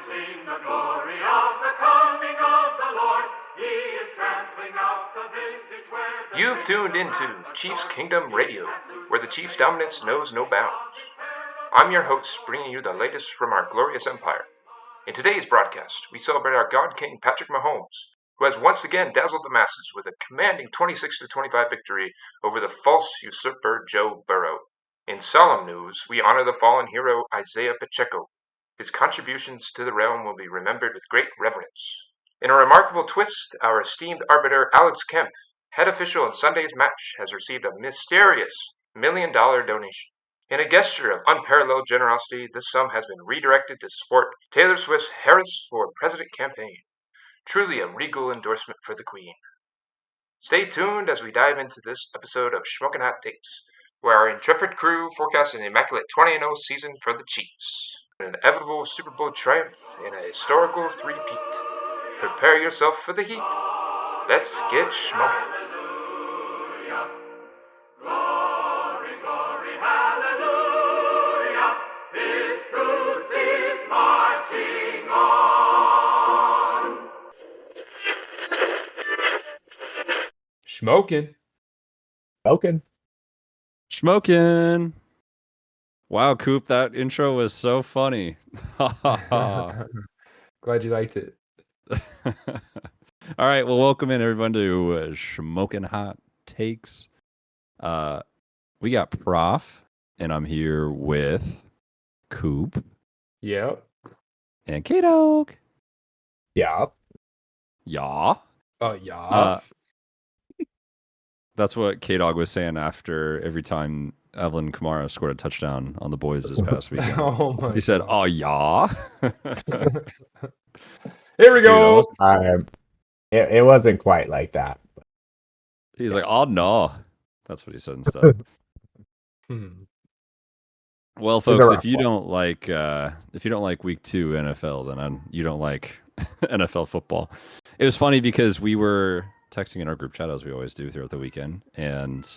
sing the glory of the coming of the Lord. He is trampling out the vintage where the You've tuned into Chiefs Kingdom Radio, where the Chiefs' dominance knows no bounds. I'm your host, bringing you the latest from our glorious empire. In today's broadcast, we celebrate our God King Patrick Mahomes, who has once again dazzled the masses with a commanding 26-25 victory over the false usurper Joe Burrow. In solemn news, we honor the fallen hero Isaiah Pacheco. His contributions to the realm will be remembered with great reverence. In a remarkable twist, our esteemed arbiter Alex Kemp, head official in Sunday's match, has received a mysterious $1 million donation. In a gesture of unparalleled generosity, this sum has been redirected to support Taylor Swift's Harris for President campaign. Truly a regal endorsement for the Queen. Stay tuned as we dive into this episode of Shmokin Hot Takes, where our intrepid crew forecasts an immaculate 20-0 season for the Chiefs, an inevitable Super Bowl triumph, and a historical three-peat. Prepare yourself for the heat. Let's get schmoking. Hallelujah. Glory, glory, hallelujah. His truth is marching on. Shmokin. Shmokin. Wow, Coop, that intro was so funny. Glad you liked it. All right, well, welcome in everyone to Shmokin Hot Takes. We got Prof, and I'm here with Coop Yep. and K-Dog. Yeah. Yeah. Oh, yeah. That's what K-Dog was saying after every time Evelyn Kamara scored a touchdown on the boys this past weekend. Oh my He said, God. "Oh yeah." Here we Dude, go. It wasn't quite like that. He's like, "Oh no," that's what he said instead. Well, folks, if you don't like week 2 NFL, then you don't like NFL football. It was funny because we were texting in our group chat as we always do throughout the weekend, and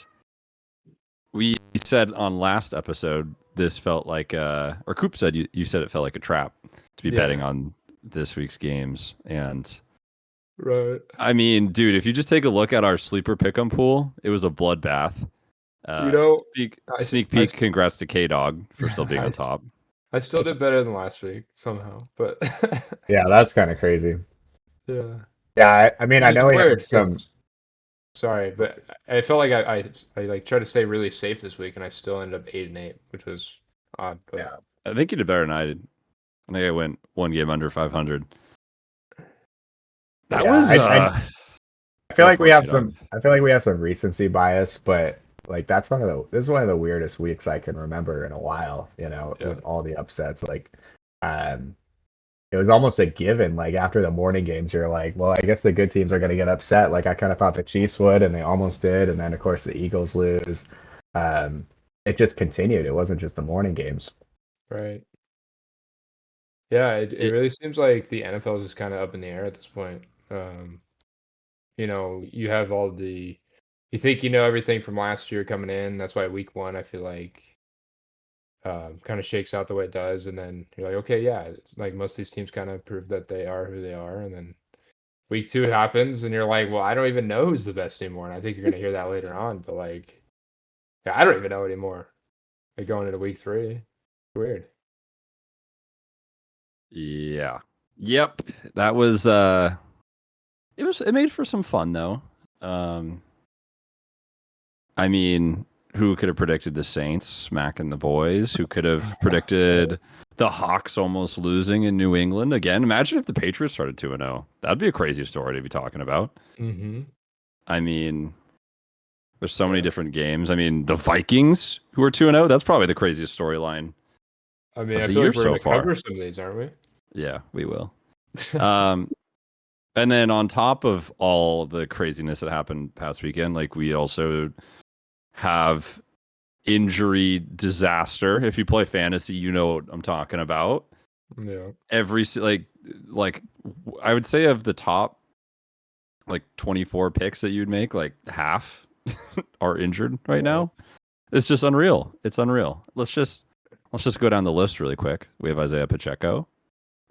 we said on last episode this felt like or Coop said you said it felt like a trap to be betting on this week's games. And Right. I mean, dude, if you just take a look at our sleeper pick'em pool, it was a bloodbath. Sneak peek, congrats to K-Dog for still being on top. I still did better than last week somehow, but Yeah, that's kind of crazy. yeah. Yeah, I mean, I know we had some. Sorry, but I felt like I like tried to stay really safe this week, and I still ended up 8-8, which was odd. But Yeah. I think you did better than I did. I think I went one game under 500. That was. I feel like we have some. I feel like we have some recency bias, but like this is one of the weirdest weeks I can remember in a while. You know, with all the upsets. Like, it was almost a given. Like after the morning games, you're like, well, I guess the good teams are going to get upset. Like I kind of thought the Chiefs would, and they almost did. And then of course the Eagles lose. It just continued. It wasn't just the morning games. right. Yeah, it really seems like the NFL is just kind of up in the air at this point. You have you think you know everything from last year coming in. That's why week 1, I feel like, kind of shakes out the way it does, and then you're like, okay, yeah, it's like most of these teams kind of prove that they are who they are, and then week 2 happens, and you're like, well, I don't even know who's the best anymore, and I think you're gonna hear that later on, but like, yeah, I don't even know anymore. Like going into week 3, weird. Yeah. Yep. That was it made for some fun though. I mean, who could have predicted the Saints smacking the boys? Who could have predicted the Hawks almost losing in New England again? Imagine if the Patriots started 2-0. That'd be a crazy story to be talking about. Mm-hmm. I mean, there's so many different games. I mean, the Vikings who are 2-0, that's probably the craziest storyline. I mean, I the feel year like we're so gonna far. cover some of these, aren't we? Yeah, we will. And then on top of all the craziness that happened past weekend, like we also have injury disaster. If you play fantasy, you know what I'm talking about. Yeah. Every like I would say of the top like 24 picks that you'd make, like half are injured right now. It's just unreal. It's unreal. Let's just go down the list really quick. We have Isaiah Pacheco.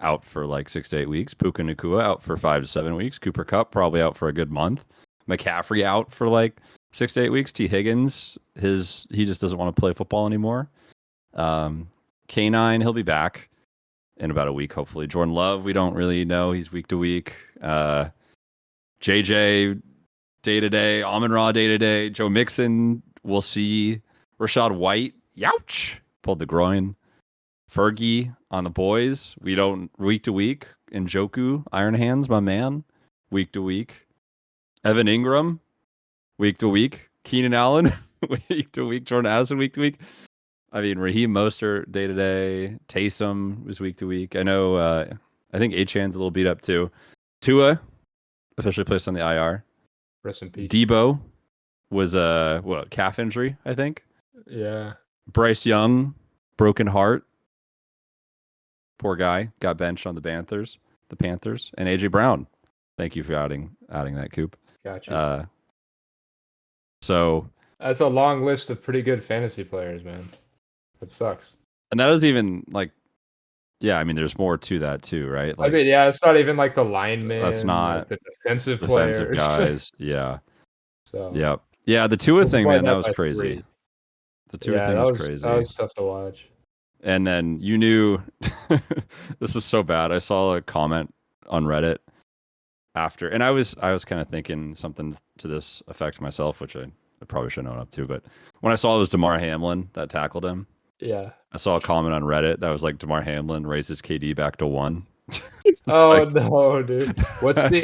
out for like 6 to 8 weeks. Puka Nacua out for 5 to 7 weeks. Cooper Kupp probably out for a good month. McCaffrey out for like 6 to 8 weeks. T. Higgins, he just doesn't want to play football anymore. K9, he'll be back in about a week, hopefully. Jordan Love, we don't really know. He's week to week. JJ, day to day. Amon-Ra, day to day. Joe Mixon, we'll see. Rashad White, youch, pulled the groin. Fergie on the boys. We don't week to week. Njoku, Iron Hands, my man, week to week. Evan Ingram, week to week. Keenan Allen, week to week. Jordan Addison, week to week. I mean, Raheem Mostert, day to day. Taysom was week to week. I know. I think Achan's a little beat up too. Tua officially placed on the IR. Rest in peace. Debo was calf injury, I think. Yeah. Bryce Young, broken heart. Poor guy, got benched on the Panthers. And AJ Brown. Thank you for adding that, Coop. Gotcha. So that's a long list of pretty good fantasy players, man. That sucks. And that is even like, yeah, I mean, there's more to that too, right? Like, I mean, yeah, it's not even like the linemen. That's not like the defensive defensive players. guys. Yeah. So Yeah. The Tua thing, man, that was by crazy. 3. The Tua thing was crazy. That was tough to watch. And then you knew this is so bad. I saw a comment on Reddit after, and I was kind of thinking something to this effect myself, which I probably should have known up to. But when I saw it was DeMar Hamlin that tackled him, yeah, I saw a comment on Reddit that was like DeMar Hamlin raised his KD back to 1. No, dude. What's the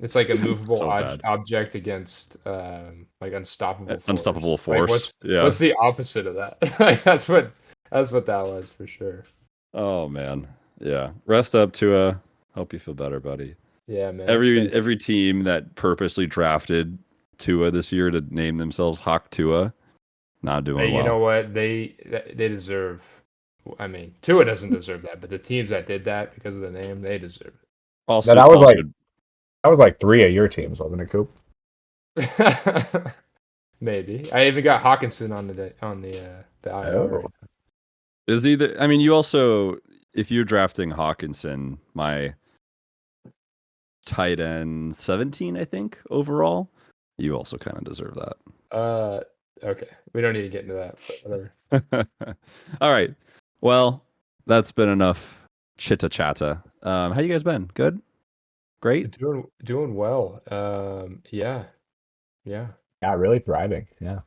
it's like a movable object against like unstoppable force. Unstoppable force. Like, what's the opposite of that? That's what that was for sure. Oh man. Yeah. Rest up, Tua. Hope you feel better, buddy. Yeah, man. Every team that purposely drafted Tua this year to name themselves Hawk Tua, not doing well. You know what? They deserve. I mean, Tua doesn't deserve that, but the teams that did that because of the name, they deserve it. Also, that was like 3 of your teams, wasn't it, Coop? Maybe. I even got Hawkinson on the IR. Oh. Is either? I mean, you also, if you're drafting Hawkinson, my tight end 17, I think overall, you also kind of deserve that. Okay, we don't need to get into that. But whatever. All right. Well, that's been enough chitta chatta. How you guys been? Good? Great? Doing well. Yeah. Yeah, really thriving. Yeah.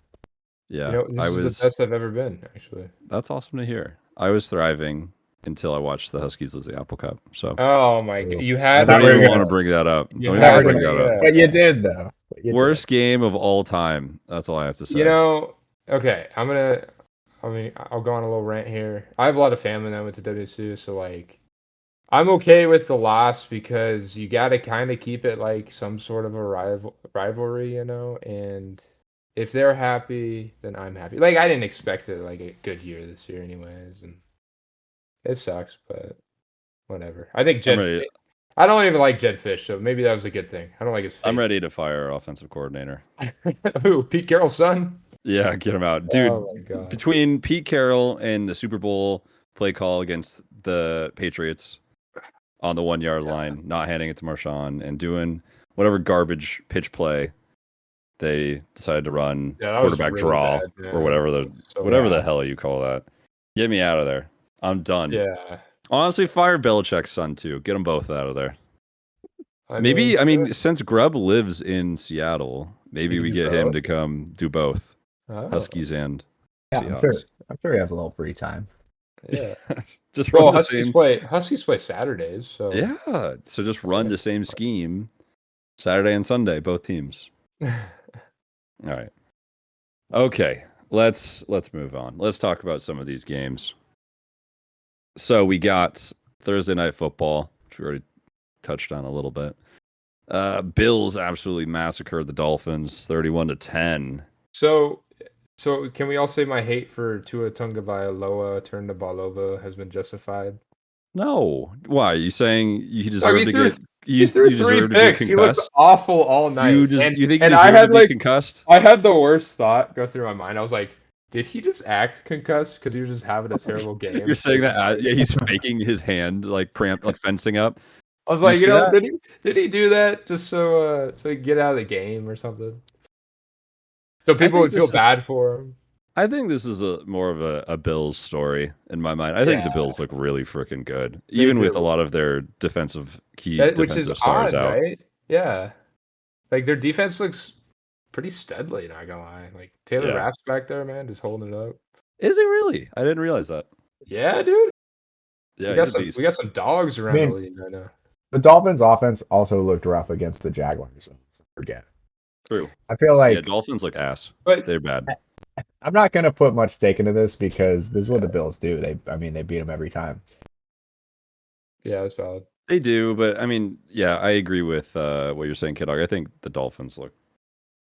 Yeah. This is the best I've ever been, actually. That's awesome to hear. I was thriving until I watched the Huskies lose the Apple Cup. So. Oh my God. You had Don't even want to bring that up. Don't even want to bring that up. But you did though. Worst game of all time. That's all I have to say. Okay, I'll go on a little rant here. I have a lot of family that went to WSU, so like, I'm okay with the loss because you got to kind of keep it like some sort of a rivalry, and if they're happy, then I'm happy. Like, I didn't expect it like a good year this year anyways, and it sucks, but whatever. I think I don't even like Jed Fish, so maybe that was a good thing. I don't like his face. I'm ready to fire our offensive coordinator. Who, Pete Carroll's son? Yeah, get him out. Dude, oh my God. Between Pete Carroll and the Super Bowl play call against the Patriots on the 1 yard line, not handing it to Marshawn, and doing whatever garbage pitch play they decided to run, quarterback really draw, or whatever the hell you call that. Get me out of there. I'm done. Yeah. Honestly, fire Belichick's son too. Get them both out of there. I mean, since Grubb lives in Seattle, maybe we get him to come do both. Huskies and Seahawks. I'm sure he has a little free time. Yeah. Just run the same. Huskies play Saturdays, so yeah. So just run the same scheme Saturday and Sunday, both teams. All right. Okay. Let's move on. Let's talk about some of these games. So we got Thursday Night Football, which we already touched on a little bit. Bills absolutely massacred the Dolphins, 31-10. So can we all say my hate for Tua Tagovailoa turned the ball over has been justified? No. Why? Are you saying you deserve to get you deserve to get concussed? He looked awful all night. You think he deserved to be concussed? I had the worst thought go through my mind. I was like, did he just act concussed because he was just having a terrible game? You're saying that? Yeah, he's faking his hand like cramp, like fencing up. I was Did you like, see that? did he do that just so he could get out of the game or something? So I people think would feel this is. bad for him. I think this is more of a Bills story in my mind. I think the Bills look really freaking good, They even with a do. lot of their key Which is defensive stars odd, out. right? Yeah. Like their defense looks pretty steadily, not gonna lie. Like Taylor Yeah. Rapp's back there, man, just holding it up. Is he really? I didn't realize that. Yeah, dude. Yeah, we he's a beast. got some dogs around the league right now. The Dolphins' offense also looked rough against the Jaguars. So forget. True. I feel like Yeah, Dolphins look ass. But They're bad. I'm not going to put much stake into this because this is what the Bills do. They beat them every time. yeah, that's valid. They do, but I mean, yeah, I agree with what you're saying, Kid Dog. I think the Dolphins look.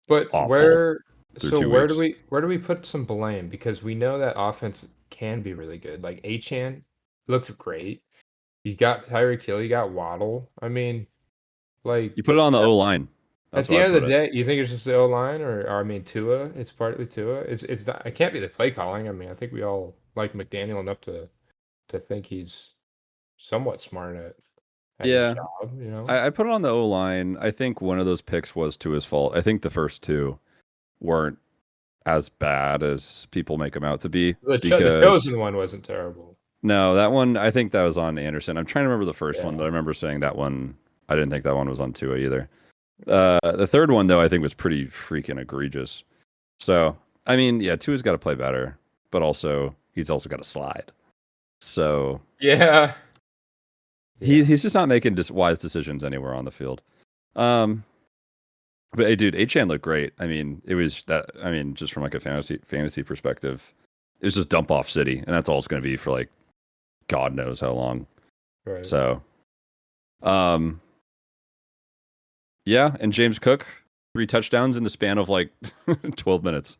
But awful where through so 2 where weeks. do we put some blame? Because we know that offense can be really good. Like Achan looked great. You got Tyreek Hill, you got Waddle. I mean, like You put it on the O line. at the end of the day, you think it's just the O line, or I mean Tua? It's partly Tua. It's not, it can't be the play calling. I mean, I think we all like McDaniel enough to think he's somewhat smart at his job. You know, I put it on the O line. I think one of those picks was to his fault. I think the first two weren't as bad as people make them out to be. the chosen one wasn't terrible. No, that one, I think that was on Anderson. I'm trying to remember the first one, but I remember saying that one. I didn't think that one was on Tua either. The third one, though, I think was pretty freaking egregious. So, I mean, yeah, Tua's got to play better, but also he's also got to slide. So yeah, he's just not making wise decisions anywhere on the field. But hey, dude, Achan looked great. I mean, it was that. I mean, just from like a fantasy perspective, it was just dump off city, and that's all it's going to be for like God knows how long. right. So, yeah, and James Cook, 3 touchdowns in the span of like 12 minutes.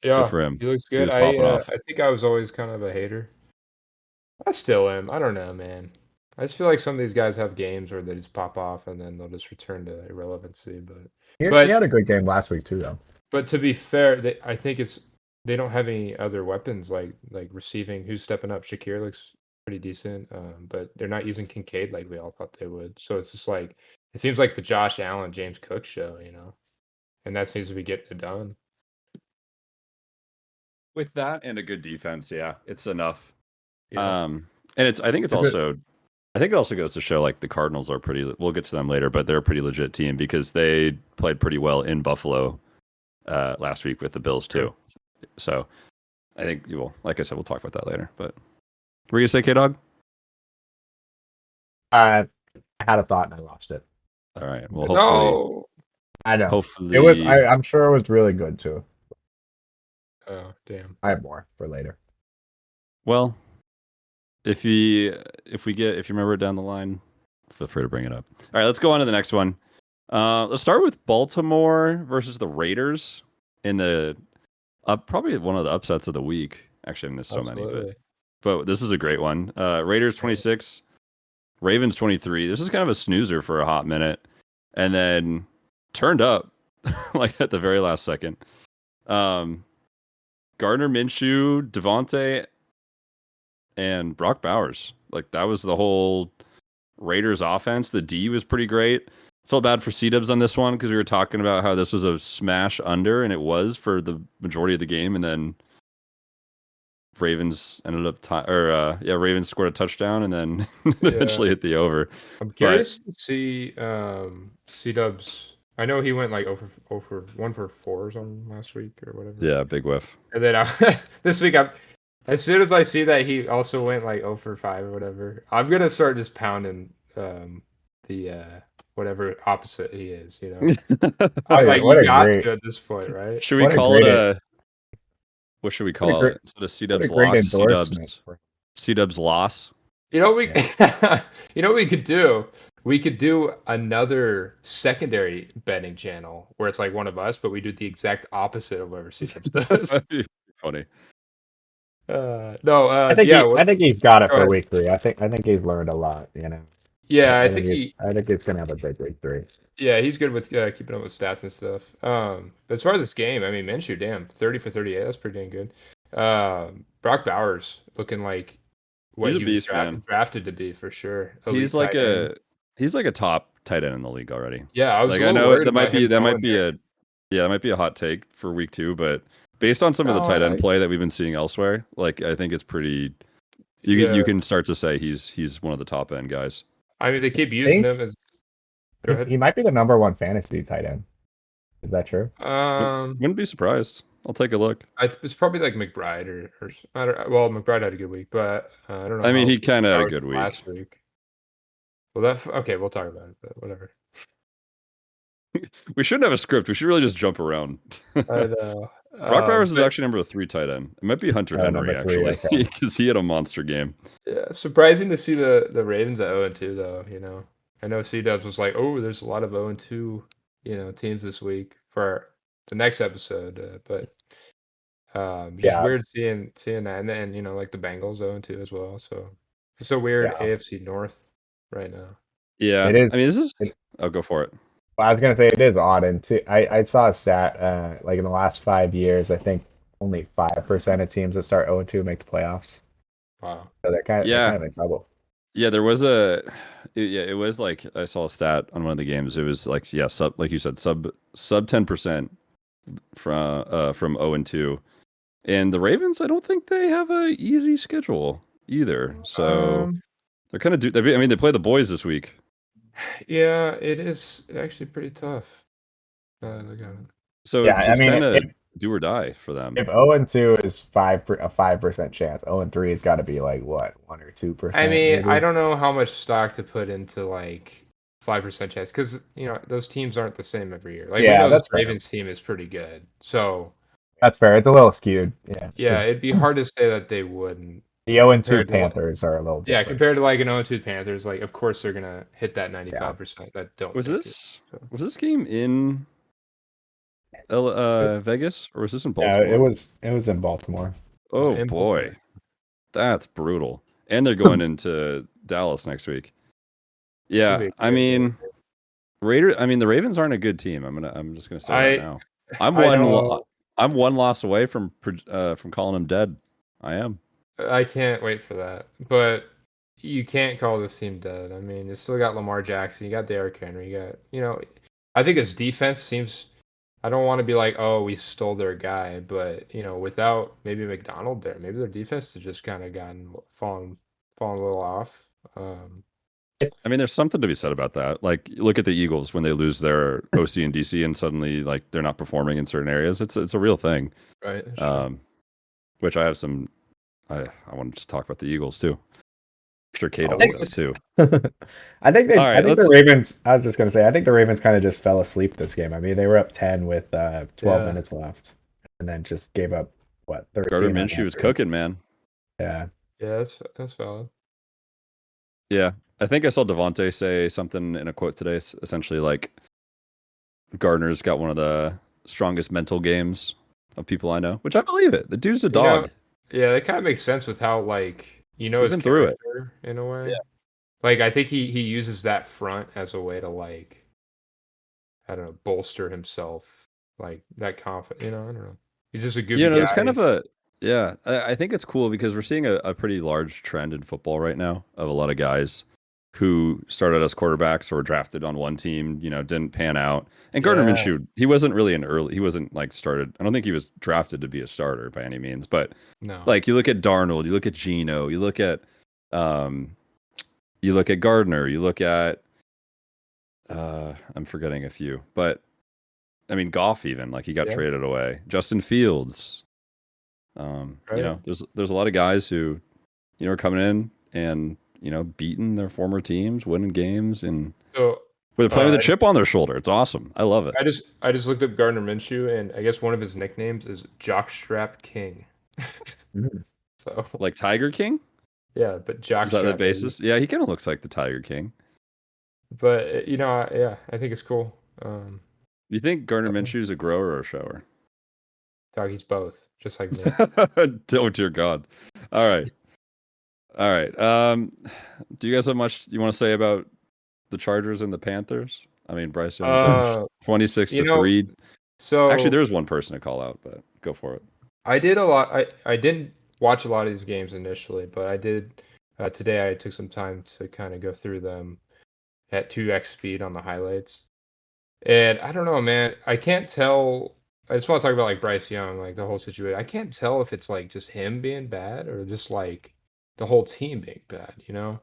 Yeah, good for him. He looks good. I think I was always kind of a hater. I still am. I don't know, man. I just feel like some of these guys have games where they just pop off and then they'll just return to irrelevancy. He had a good game last week too, though. But to be fair, I think they don't have any other weapons like receiving. Who's stepping up? Shakir looks pretty decent, but they're not using Kincaid like we all thought they would. So it's just like it seems like the Josh Allen, James Cook show, you know, and that seems to be getting it done. With that and a good defense, yeah, it's enough. Yeah. And I think it also goes to show like the Cardinals are pretty. We'll get to them later, but they're a pretty legit team because they played pretty well in Buffalo last week with the Bills too. So I think like I said, we'll talk about that later. But were you gonna say, K-Dog? I had a thought and I lost it. All right. Well, hopefully, no. I know hopefully it was. I'm sure it was really good too. Oh damn! I have more for later. Well, if you remember it down the line, feel free to bring it up. All right, let's go on to the next one. Let's start with Baltimore versus the Raiders in the probably one of the upsets of the week. Actually, I mean, there's so many, but this is a great one. Raiders 26, Ravens 23. This is kind of a snoozer for a hot minute, and then turned up like at the very last second. Gardner Minshew, Devontae, and Brock Bowers. Like that was the whole Raiders offense. The D was pretty great. Felt bad for C-Dubs on this one because we were talking about how this was a smash under, and it was for the majority of the game, and then Ravens ended up Ravens scored a touchdown and then eventually hit the over. I'm curious to see C-Dubs. I know he went like over 1 for 4 or something last week or whatever. Yeah, big whiff. And then this week, as soon as I see that he also went like 0 for 5 or whatever, I'm gonna start just pounding the whatever opposite he is. You know, I'm like you got to at this point, right? Should we call it a? What should we call it? Instead of C-Dubs loss, C-Dubs loss. You know we could do. We could do another secondary betting channel where it's like one of us, but we do the exact opposite of whatever C-Dubs does. That'd be funny. I think he's got it for week 3. I think he's learned a lot. You know. Yeah, I think he. I think it's gonna have a big three. Yeah, he's good with keeping up with stats and stuff. But as far as this game, I mean, Minshew, damn, 30 for 38, that's pretty dang good. Brock Bowers looking like He's what a he was beast, man. drafted to be for sure. He's Elite like tight end. a top tight end in the league already. Yeah, I was Like a I little know worried about him that might going be there. that might be a hot take for week 2, but based on some of the tight end play that we've been seeing elsewhere, like I think it's pretty. You can start to say he's one of the top end guys. I mean, they keep using him as. Go ahead. He might be the number 1 fantasy tight end. Is that true? Wouldn't be surprised. I'll take a look. It's probably like McBride or I don't. Well, McBride had a good week, but I don't know. I mean, how he kind of had a Bowers good was week. last week. Well, okay. We'll talk about it, but whatever. We shouldn't have a script. We should really just jump around. I know. Brock Bowers is actually number 3 tight end. It might be Hunter Henry number 3, actually, because he had a monster game. Yeah, surprising to see the Ravens at 0-2 though. You know, I know C-Dubs was like, "Oh, there's a lot of 0-2, teams this week for the next episode." But just weird seeing that, and then like the Bengals 0-2 as well. So it's a weird AFC North right now. Yeah, it is. I mean, this is. I'll go for it. Well, I was gonna say it is odd, and I saw a stat like in the last 5 years, I think only 5% of teams that start 0-2 make the playoffs. Wow. So they're kind of in trouble. Yeah, there was it was like I saw a stat on one of the games. It was like like you said, sub 10% from 0-2, and the Ravens. I don't think they have a easy schedule either. So they're kind of I mean, they play the boys this week. Yeah, it is actually pretty tough. Look at it. So it's kind of do or die for them. If 0-2 is a 5% chance, 0-3 has got to be like what, 1 or 2%. I mean, maybe? I don't know how much stock to put into like 5% chance because those teams aren't the same every year. Like we know this Ravens team is pretty good, so that's fair. It's a little skewed. Yeah, it'd be hard to say that they wouldn't. The 0-2 Panthers are a little different. Yeah, compared to like an 0-2 Panthers, like of course they're gonna hit that 95% that don't. Was this game in Vegas or was this in Baltimore? Yeah, it was in Baltimore. Oh boy, that's brutal. And they're going into Dallas next week. Yeah, I mean, the Ravens aren't a good team. I'm just gonna say right now. I'm one loss away from calling them dead. I am. I can't wait for that. But you can't call this team dead. I mean, you still got Lamar Jackson. You got Derrick Henry. You got, I think his defense seems. I don't want to be like, oh, we stole their guy, but without maybe McDonald there, maybe their defense has just kind of fallen a little off. I mean, there's something to be said about that. Like, look at the Eagles when they lose their OC and DC, and suddenly like they're not performing in certain areas. It's a real thing. Right. Which I have some. I want to just talk about the Eagles too. I'm sure K-Dog does too. I think the Ravens. I was just gonna say, I think the Ravens kind of just fell asleep this game. I mean, they were up 10 with 12 minutes left, and then just gave up what? Gardner Minshew was cooking, man. Yeah. Yeah, that's valid. Yeah, I think I saw Devontae say something in a quote today, essentially like Gardner's got one of the strongest mental games of people I know, which I believe it. The dude's a dog. Yeah, that kind of makes sense with how he's his been through it in a way. Yeah. Like I think he uses that front as a way to like, I don't know, bolster himself, like that confident. I don't know. He's just a goofy guy. It's kind of a I think it's cool because we're seeing a pretty large trend in football right now of a lot of guys who started as quarterbacks or were drafted on one team, didn't pan out. And Gardner Minshew, he wasn't really he wasn't like started. I don't think he was drafted to be a starter by any means, but no. Like you look at Darnold, you look at Geno, you look at Gardner, you look at I'm forgetting a few, but I mean Goff even, like he got traded away. Justin Fields. There's a lot of guys who, are coming in and beating their former teams, winning games, and with playing with a chip on their shoulder. It's awesome. I love it. I just looked up Gardner Minshew, and I guess one of his nicknames is Jockstrap King. So like Tiger King? Yeah, but Jockstrap. Is that the basis? Yeah, he kind of looks like the Tiger King. But I think it's cool. You think Gardner Minshew is a grower or a shower? Dog, he's both, just like me. Oh dear God! All right. Do you guys have much you want to say about the Chargers and the Panthers? I mean, Bryce Young benched 26-3. So actually, there's one person to call out, but go for it. I did a lot. I didn't watch a lot of these games initially, but I did today. I took some time to kind of go through them at 2x speed on the highlights. And I don't know, man. I can't tell. I just want to talk about like Bryce Young, like the whole situation. I can't tell if it's like just him being bad or just like the whole team being bad, you know?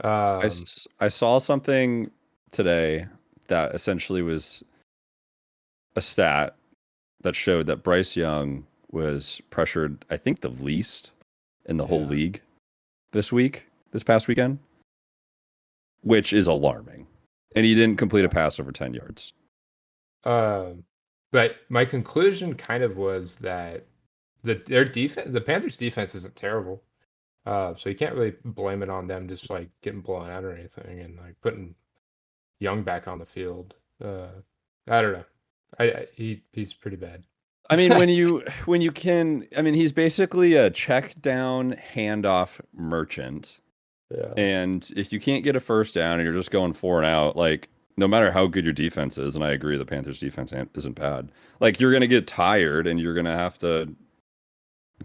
I saw something today that essentially was a stat that showed that Bryce Young was pressured, I think, the least in the whole league this past weekend, which is alarming. And he didn't complete a pass over 10 yards. But my conclusion kind of was that their defense, the Panthers' defense, isn't terrible. So you can't really blame it on them just like getting blown out or anything, and like putting Young back on the field. I don't know. He's pretty bad. I mean, when you can, I mean, he's basically a check down handoff merchant. Yeah. And if you can't get a first down and you're just going 4 and out, like no matter how good your defense is, and I agree the Panthers defense isn't bad, like you're going to get tired and you're going to have to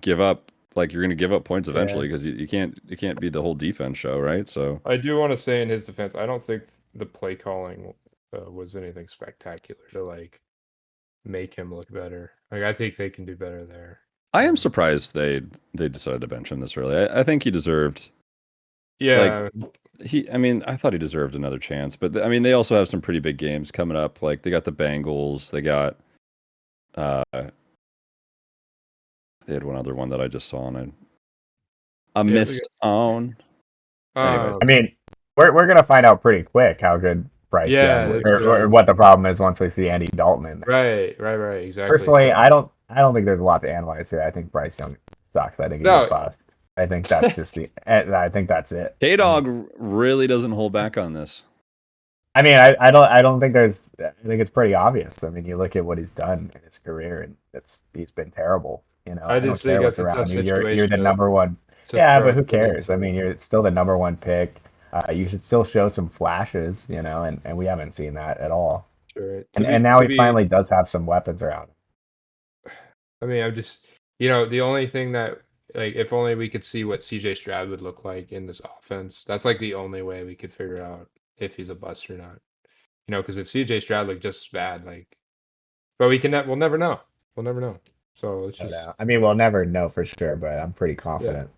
give up, like you're going to give up points eventually because you can't be the whole defense show, right? So I do want to say in his defense, I don't think the play calling was anything spectacular to like make him look better. Like I think they can do better there. I am surprised they decided to bench him this early. I think he deserved. Yeah. Like, I mean, I thought he deserved another chance, but I mean, they also have some pretty big games coming up. Like they got the Bengals, they got, they had one other one that I just saw and I missed on. I mean, we're gonna find out pretty quick how good Bryce Young is, or what the problem is once we see Andy Dalton in there. Right, exactly. Personally, I don't think there's a lot to analyze here. I think Bryce Young sucks. I think he's a bust. I think that's just I think that's it. K-Dog really doesn't hold back on this. I mean, I don't think there's. I think it's pretty obvious. I mean, you look at what he's done in his career, and he's been terrible. You know, I just think that's a tough situation. You're the number one. Yeah, but who cares? I mean, you're still the number one pick. You should still show some flashes, you know, and we haven't seen that at all. Sure. And now he finally does have some weapons around him. I mean, I'm just, you know, the only thing that, like, if only we could see what CJ Stroud would look like in this offense. That's like the only way we could figure out if he's a bust or not. You know, because if CJ Stroud looked just as bad, like, but we'll never know. We'll never know. So it's just. I mean, we'll never know for sure, but I'm pretty confident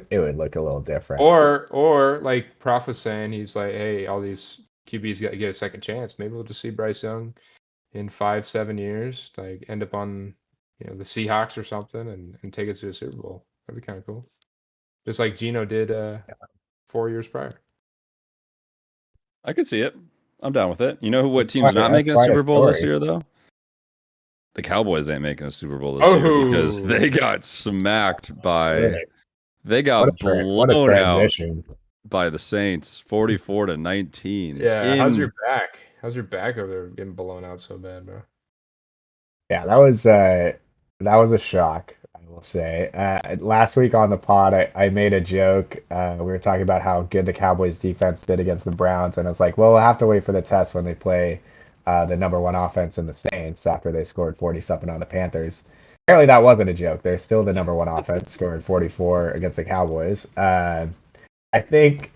it would look a little different. Or like Prof was saying, he's like, hey, all these QBs got to get a second chance. Maybe we'll just see Bryce Young in 5-7 years, like end up on, you know, the Seahawks or something, and take us to the Super Bowl. That'd be kind of cool. Just like Geno did 4 years prior. I could see it. I'm down with it. You know what team's not making a Super Bowl this year, though? The Cowboys ain't making a Super Bowl this year because they got smacked by. They got blown out by the Saints, 44-19. Yeah, how's your back? How's your back over there getting blown out so bad, bro? Yeah, that was a shock, I will say. Last week on the pod, I made a joke. We were talking about how good the Cowboys defense did against the Browns, and it's like, well, we'll have to wait for the test when they play the number one offense in the Saints after they scored 40-something on the Panthers. Apparently that wasn't a joke. They're still the number one offense, scoring 44 against the Cowboys. I think,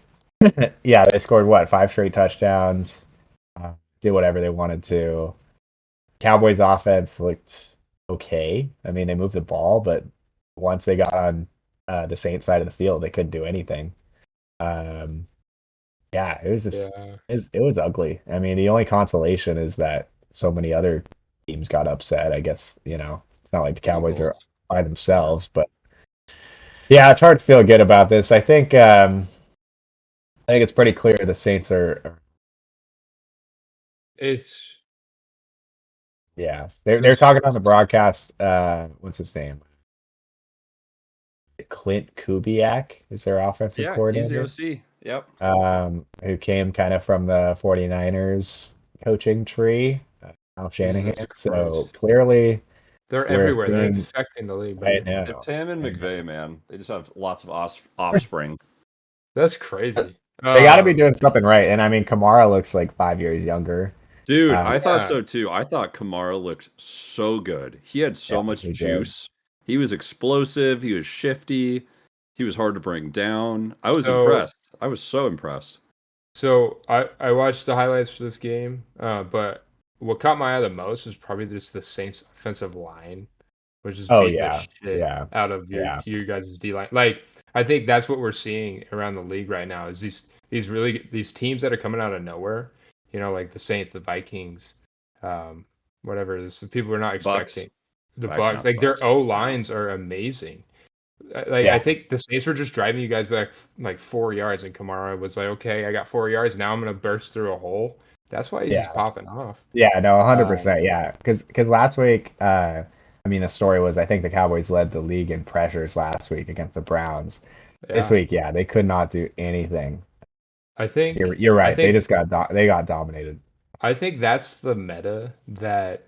yeah, they scored 5 straight touchdowns, did whatever they wanted to. Cowboys offense looked okay. I mean, they moved the ball, but once they got on the Saints side of the field, they couldn't do anything. Yeah, it was just it was ugly. I mean, the only consolation is that so many other teams got upset. I guess, you know, it's not like the Cowboys are by themselves, but yeah, it's hard to feel good about this. I think it's pretty clear the Saints are. Yeah, they're talking on the broadcast. What's his name? Clint Kubiak is their offensive coordinator. Yeah, he's the OC. Yep. Who came kind of from the 49ers coaching tree, Al Shanahan. So clearly, they're everywhere. They're infecting the league. I know. It's him and McVay, man. They just have lots of offspring. That's crazy. They got to be doing something right. And I mean, Kamara looks like 5 years younger. Dude, I thought Yeah. so too. I thought Kamara looked so good. He had so much he did. juice. He was explosive. He was shifty. He was hard to bring down. I was impressed. I was so impressed. So I watched the highlights for this game, but what caught my eye the most was probably just the Saints offensive line, which is beating the shit out of your guys' D line. Like, I think that's what we're seeing around the league right now is these teams that are coming out of nowhere, like the Saints, the Vikings, whatever. This people we're not Bucks. expecting. The Actually, Bucks, not the like their Bucks. O lines are amazing. I think the Saints were just driving you guys back like 4 yards, and Kamara was like, "Okay, I got 4 yards. Now I'm gonna burst through a hole." That's why he's just popping off. Yeah, no, 100%. Yeah, because last week, I mean, the story was I think the Cowboys led the league in pressures last week against the Browns. This week, yeah, they could not do anything. I think you're right. They just got dominated. I think that's the meta that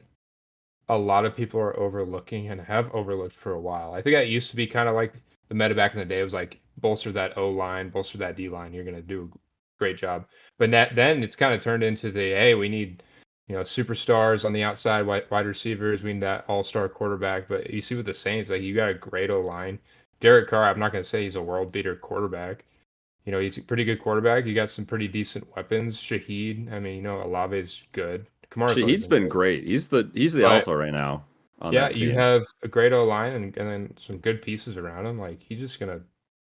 a lot of people are overlooking and have overlooked for a while. I think that used to be kind of like the meta back in the day. It was like bolster that O line, bolster that D line. You're gonna do a great job. But then it's kind of turned into the hey, we need superstars on the outside, wide receivers. We need that all-star quarterback. But you see with the Saints, like you got a great O line. Derek Carr, I'm not gonna say he's a world beater quarterback. He's a pretty good quarterback. You got some pretty decent weapons. Shaheed, I mean, Olave's good. Shaheed's been great. He's the alpha right now on that team. You have a great O line and then some good pieces around him. Like he's just gonna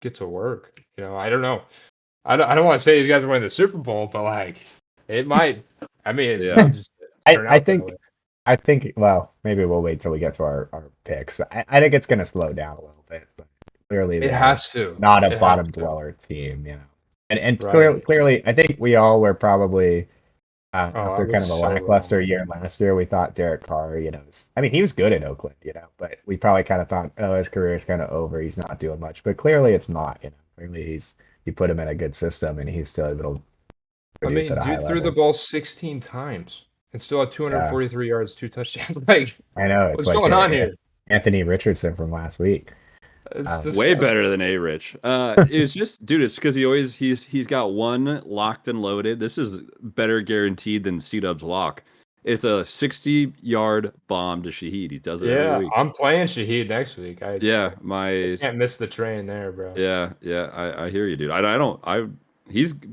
get to work. I don't know. I don't want to say these guys are winning the Super Bowl, but like it might. I mean, it might just turn out that way. I think. Well, maybe we'll wait till we get to our picks. I think it's gonna slow down a little bit, but clearly it has to. Not a bottom dweller team, And clearly, I think we all were probably. After kind of a lackluster year last year, we thought Derek Carr, I mean, he was good in Oakland, but we probably kind of thought, oh, his career is kind of over. He's not doing much, but clearly it's not. Clearly you put him in a good system, and he's still able to produce at a high level. Dude threw the ball 16 times and still had 243 yards, 2 touchdowns. Like, I know what's going on here? Anthony Richardson from last week. Way better than A-Rich. It's just, dude, it's because he's got one locked and loaded. This is better guaranteed than C-Dub's lock. It's a 60-yard bomb to Shaheed. He does it every week. I'm playing Shaheed next week. I can't miss the train there, bro. Yeah, I hear you, dude.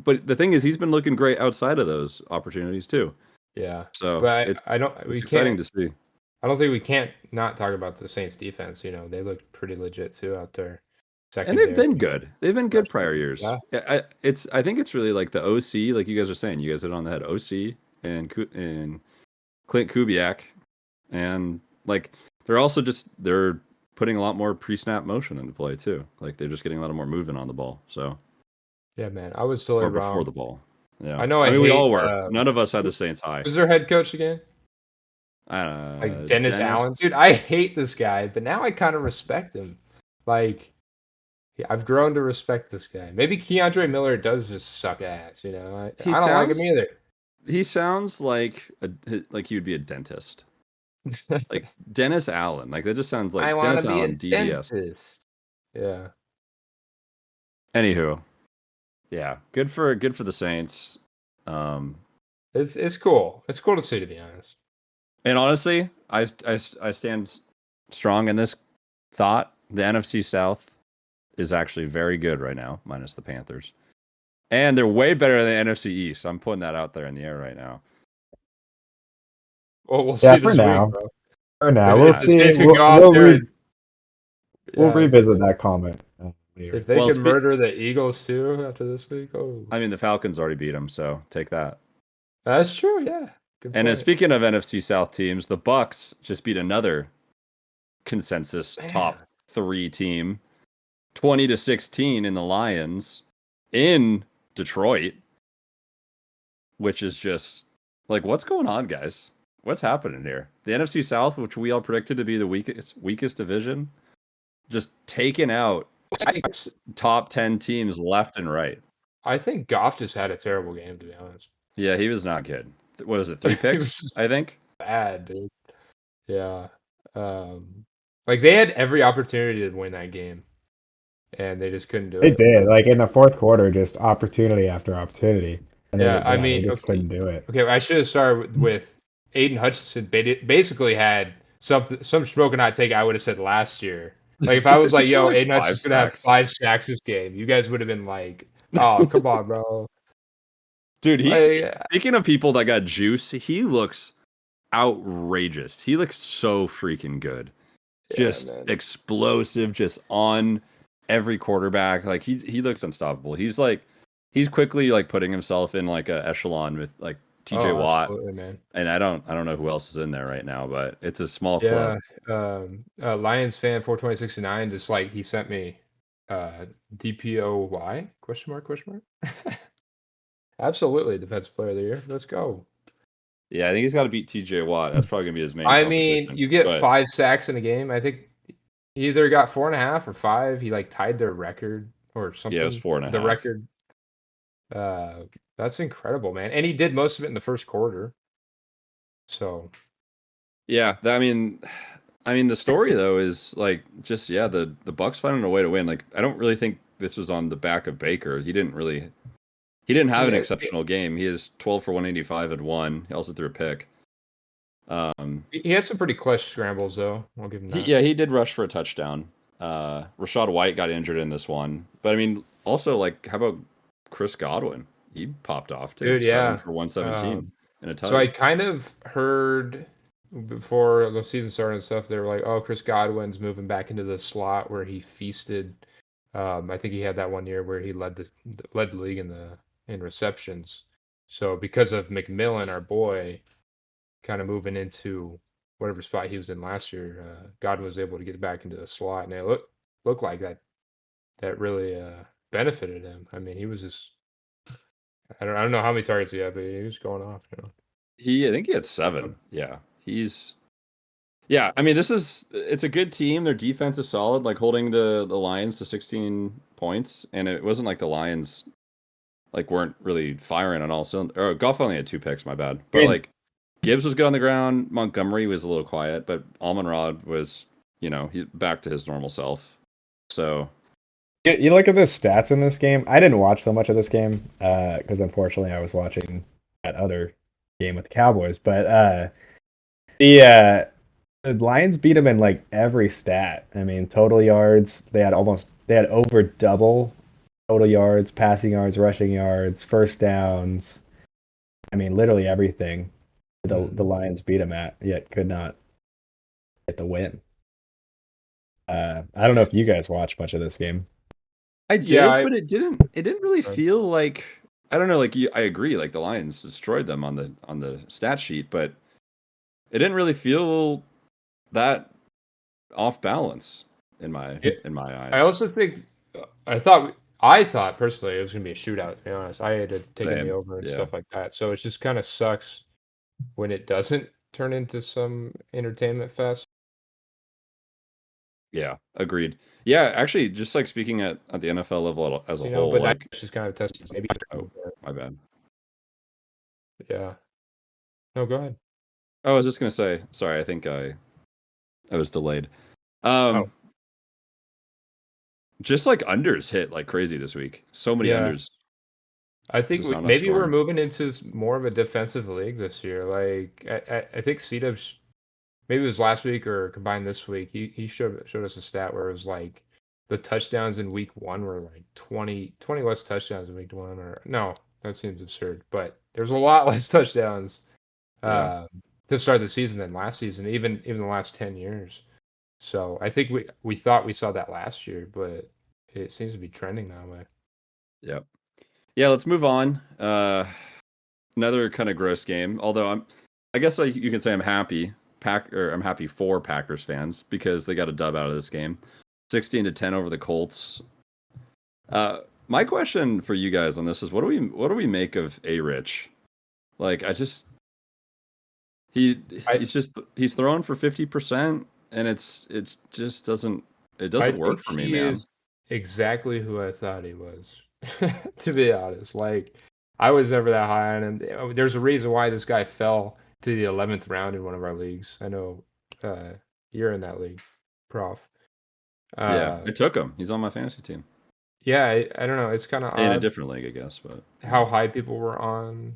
But the thing is, he's been looking great outside of those opportunities too. Yeah. So but it's exciting to see. I don't think we can't not talk about the Saints defense. They look pretty legit too out there. And they've been good. They've been good prior years. Yeah. I think it's really like the OC, like you guys are saying. You guys hit on the head. OC and Clint Kubiak, and like they're putting a lot more pre-snap motion into play too. Like they're just getting a lot more movement on the ball. So yeah, man, I was totally wrong before the ball. Yeah, I know. I mean, we all were. None of us had the Saints high. Who's their head coach again? Like Dennis Allen, dude. I hate this guy, but now I kind of respect him. Like, I've grown to respect this guy. Maybe Keandre Miller does just suck ass. I don't like him either. He sounds like he would be a dentist. Like Dennis Allen. Like that just sounds like Dennis Allen DBS. Dentist. Yeah. Anywho, yeah, good for the Saints. It's cool. It's cool to see, to be honest. And honestly, I stand strong in this thought. The NFC South is actually very good right now, minus the Panthers. And they're way better than the NFC East. I'm putting that out there in the air right now. Well, we'll see this now. week, bro. For now, we'll see. We'll revisit that comment. If they can murder the Eagles too after this week, I mean, the Falcons already beat them, so take that. That's true, yeah. And speaking of NFC South teams, the Bucks just beat another consensus top 3 team, 20-16 in the Lions in Detroit, which is just like, what's going on, guys? What's happening here? The NFC South, which we all predicted to be the weakest division, just taking out top 10 teams left and right. I think Goff just had a terrible game, to be honest. Yeah, he was not good. What was it? 3 picks, I think? Bad, dude. Yeah. Like, they had every opportunity to win that game. and they just couldn't do They it. did. Like in the fourth quarter, just opportunity after opportunity. And Yeah, I they mean, just okay, couldn't do it. okay. I should have started with Aiden Hutchinson. Basically had some smoking hot take. I would have said last year. Like if I was like, He's got "Yo, like Aiden 5 Hutchinson's gonna have sacks. 5 sacks this game," you guys would have been like, "Oh, come on, bro." Dude, Like, speaking of people that got juice, he looks outrageous. He looks so freaking good. yeah, Just man. explosive, just on every quarterback. Like he looks unstoppable. He's quickly like putting himself in like a echelon with like TJ Oh, Watt. absolutely, man. And I don't know who else is in there right now, but it's a small Yeah. club. Lions fan 42069 just like he sent me DPOY question mark question mark. Absolutely, defensive player of the year. Let's go. Yeah, I think he's got to beat TJ Watt. That's probably gonna be his main I mean, competition. you get But 5 sacks in a game. I think he either got 4.5 or 5. He like tied their record or yeah, it was something. four and a The half. record. That's incredible, man. And he did most of it in the first quarter. So Yeah, I mean, the story though is like just the Bucks finding a way to win. Like, I don't really think this was on the back of Baker. He didn't have an yeah, exceptional game. He is 12 for 185 and one. He also threw a pick. he had some pretty clutch scrambles though. I'll give him that. He did rush for a touchdown. Rashad White got injured in this one, but I mean, also like, how about Chris Godwin? He popped off too, Dude, 7 yeah. for 117 and a So I tutty. kind of heard before the season started and stuff, they were like, "Oh, Chris Godwin's moving back into the slot where he feasted." I think he had that one year where he led the league in receptions. So because of McMillan, our boy, kind of moving into whatever spot he was in last year, Godwin was able to get back into the slot, and it looked like that really benefited him. I mean, he was just I don't know how many targets he had, but he was going off. I think he had 7. Yeah, yeah. I mean, it's a good team. Their defense is solid, like holding the Lions to 16 points, and it wasn't like the Lions like weren't really firing on all cylinders. Or Goff only had 2 picks, my bad. But like Gibbs was good on the ground. Montgomery was a little quiet, but Almond-Rod was, he back to his normal self. So You look at the stats in this game. I didn't watch so much of this game because unfortunately I was watching that other game with the Cowboys. But the Lions beat them in like every stat. I mean, total yards, they had over double total yards, passing yards, rushing yards, first downs. I mean, literally everything. The Lions beat them at, yet could not get the win. I don't know if you guys watched much of this game. I Yeah, did, but it didn't really feel like, I don't know, like I agree, like the Lions destroyed them on the stat sheet, but it didn't really feel that off balance in my eyes. I also think I thought personally it was gonna be a shootout. To be honest, I had taken the Same. over and Yeah. stuff like that. So it just kind of sucks when it doesn't turn into some entertainment fest. Yeah, agreed. Yeah, actually, just like speaking at the NFL level as a whole, But like, that's just kind of testing. Maybe. oh, my bad. Yeah. No, go ahead. Oh, I was just gonna say, sorry, I think I was delayed. Oh. Just like unders hit like crazy this week. So many Yeah. unders. I think Just not enough maybe we're scoring. moving into more of a defensive league this year. Like I think C-Dub's maybe it was last week or combined this week. He showed us a stat where it was like the touchdowns in week one were like 20 less touchdowns in week one. Or no, that seems absurd. But there's a lot less touchdowns Yeah. to start the season than last season, even the last 10 years. So I think we thought we saw that last year, but it seems to be trending that way. Yep. Yeah, let's move on. Another kind of gross game. Although I guess like you can say I'm happy. I'm happy for Packers fans because they got a dub out of this game. 16-10 over the Colts. My question for you guys on this is what do we make of A-Rich? Like he's throwing for 50% and it just doesn't work think for me, he man. is exactly who I thought he was, to be honest. Like, I was never that high on him. There's a reason why this guy fell to the 11th round in one of our leagues. I know you're in that league, Prof. Yeah, I took him. He's on my fantasy team. Yeah, I don't know. It's kind of In a odd different league, I guess, but how high people were on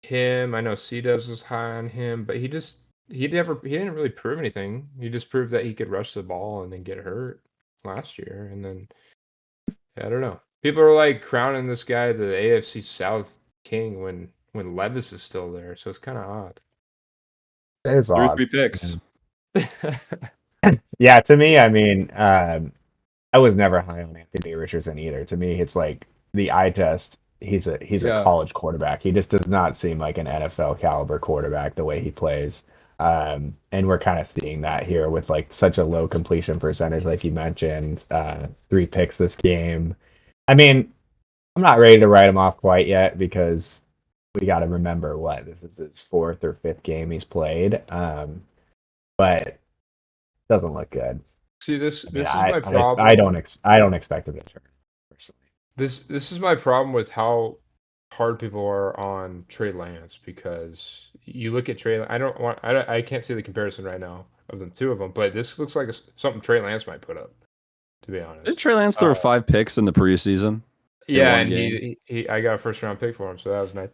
him. I know C-Dubs was high on him, but he didn't really prove anything. He just proved that he could rush the ball and then get hurt last year, and then I don't know. People are like crowning this guy the AFC South king when Levis is still there, so it's kind of odd. It is through odd. 3 picks. Yeah, to me, I mean, I was never high on Anthony Richardson either. To me, it's like the eye test. He's a Yeah. college quarterback. He just does not seem like an NFL caliber quarterback the way he plays. And we're kind of seeing that here with like such a low completion percentage, like you mentioned, 3 picks this game. I mean, I'm not ready to write him off quite yet because we got to remember what this is his 4th or 5th game he's played. But doesn't look good. See, this I mean, this is my I problem. I don't expect him to turn personally. This is my problem with how hard people are on Trey Lance, because you look at Trey. I can't see the comparison right now of the two of them, but this looks like something Trey Lance might put up, to be honest. Did Trey Lance throw 5 picks in the preseason? Yeah, one and game? I got a first round pick for him, so that was nice.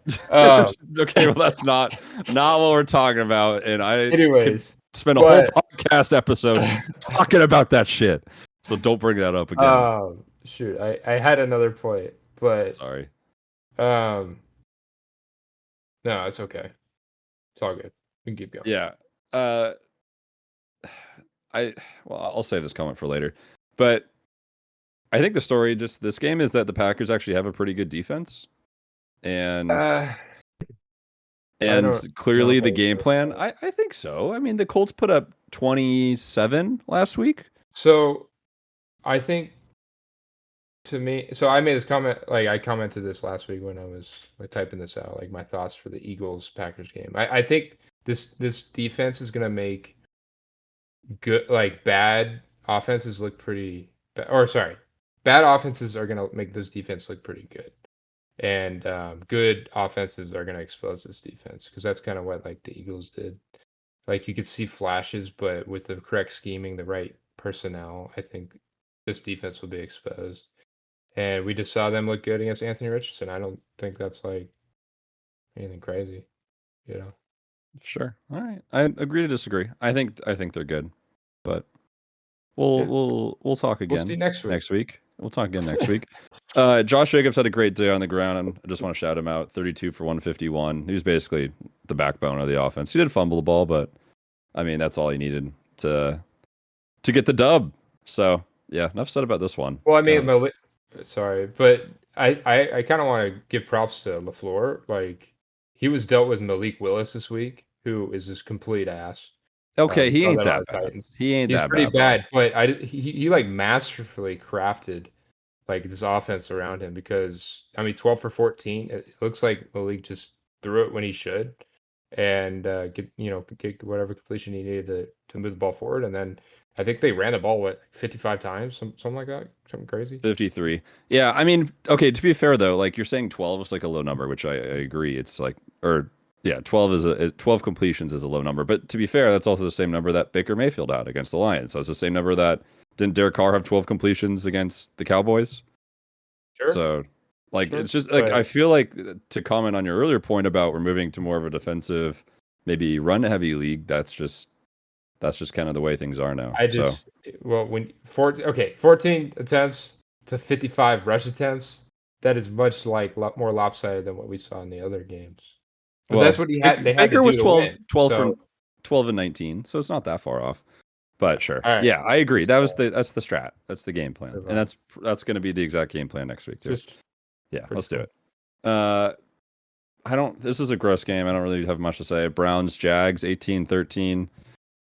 Okay, well that's not what we're talking about, and I could Anyways, spend a whole podcast episode talking about that shit. So don't bring that up again. Shoot, I had another point, but Sorry. no, it's okay. It's all good. We can keep going. Yeah. I'll save this comment for later. But I think the story just this game is that the Packers actually have a pretty good defense. And clearly the game plan, I think so. I mean, the Colts put up 27 last week. So I think I made this comment, like I commented this last week when I was like typing this out, like my thoughts for the Eagles Packers game. I think this defense is gonna make bad offenses look pretty bad offenses are gonna make this defense look pretty good. And good offenses are gonna expose this defense, because that's kind of what like the Eagles did. Like you could see flashes, but with the correct scheming, the right personnel, I think this defense will be exposed. And we just saw them look good against Anthony Richardson. I don't think that's like anything crazy, you know. Sure. All right. I agree to disagree. I think they're good. But we'll talk again. We'll see next week. We'll talk again next week. Josh Jacobs had a great day on the ground, and I just want to shout him out. 32 for 151. He was basically the backbone of the offense. He did fumble the ball, but I mean that's all he needed to get the dub. So yeah, enough said about this one. Well, I mean, sorry, but I kind of want to give props to LaFleur. Like he was dealt with Malik Willis this week, who is this complete ass. Okay, he ain't that bad. He's pretty bad, but he like masterfully crafted like this offense around him, because I mean 12 for 14. It looks like Malik just threw it when he should, and get whatever completion he needed to move the ball forward. And then I think they ran the ball 55 times, something like that, something crazy. 53. Yeah, I mean, okay, to be fair though, like you're saying 12 is like a low number, which I agree. It's like 12 completions is a low number. But to be fair, that's also the same number that Baker Mayfield had against the Lions. So it's the same number that didn't Derek Carr have 12 completions against the Cowboys? Sure. So like it's just like I feel like, to comment on your earlier point about we're moving to more of a defensive, maybe run heavy league, that's just kind of the way things are now. 14 attempts to 55 rush attempts, that is much more lopsided than what we saw in the other games. But well, that's what he had. Baker was 12 and 19, so it's not that far off. But sure, right. Yeah, I agree. That's the strat. That's the game plan, and that's going to be the exact game plan next week too. Let's do it. This is a gross game. I don't really have much to say. Browns, Jags, 18-13.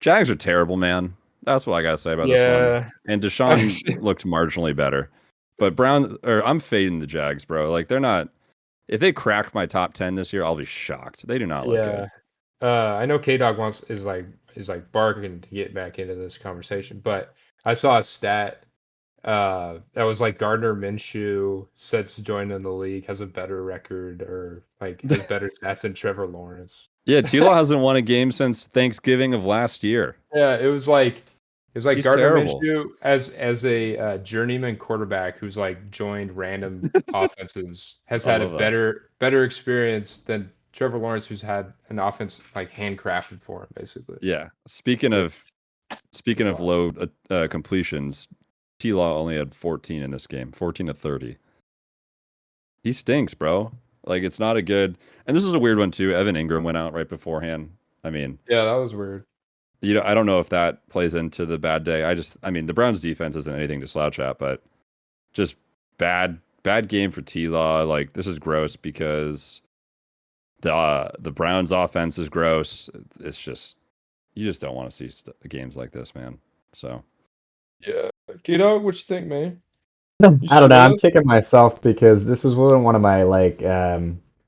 Jags are terrible, man. That's what I gotta say about this one. And Deshaun looked marginally better, but I'm fading the Jags, bro. Like they're not. If they crack my top 10 this year, I'll be shocked. They do not look good. I know K-Dog is barking to get back into this conversation, but I saw a stat that was like Gardner Minshew sets to join in the league, has a better record, or like has better stats than Trevor Lawrence. Yeah, T-Law hasn't won a game since Thanksgiving of last year. Yeah, it was like It's like He's Gardner terrible. Minshew as a journeyman quarterback who's like joined random offenses has I had a love that. better experience than Trevor Lawrence, who's had an offense like handcrafted for him, basically. Yeah. Speaking of low completions, T-Law only had 14 in this game, 14 to 30. He stinks, bro. Like, it's not a good. And this is a weird one too. Evan Ingram went out right beforehand. I mean, Yeah, that was weird. I don't know if that plays into the bad day. I mean, the Browns defense isn't anything to slouch at, but just bad game for T-Law. Like, this is gross because the Browns offense is gross. It's just, you just don't want to see games like this, man. So Yeah. Keto, what you think, man? I don't know. I'm kicking myself because this was one of my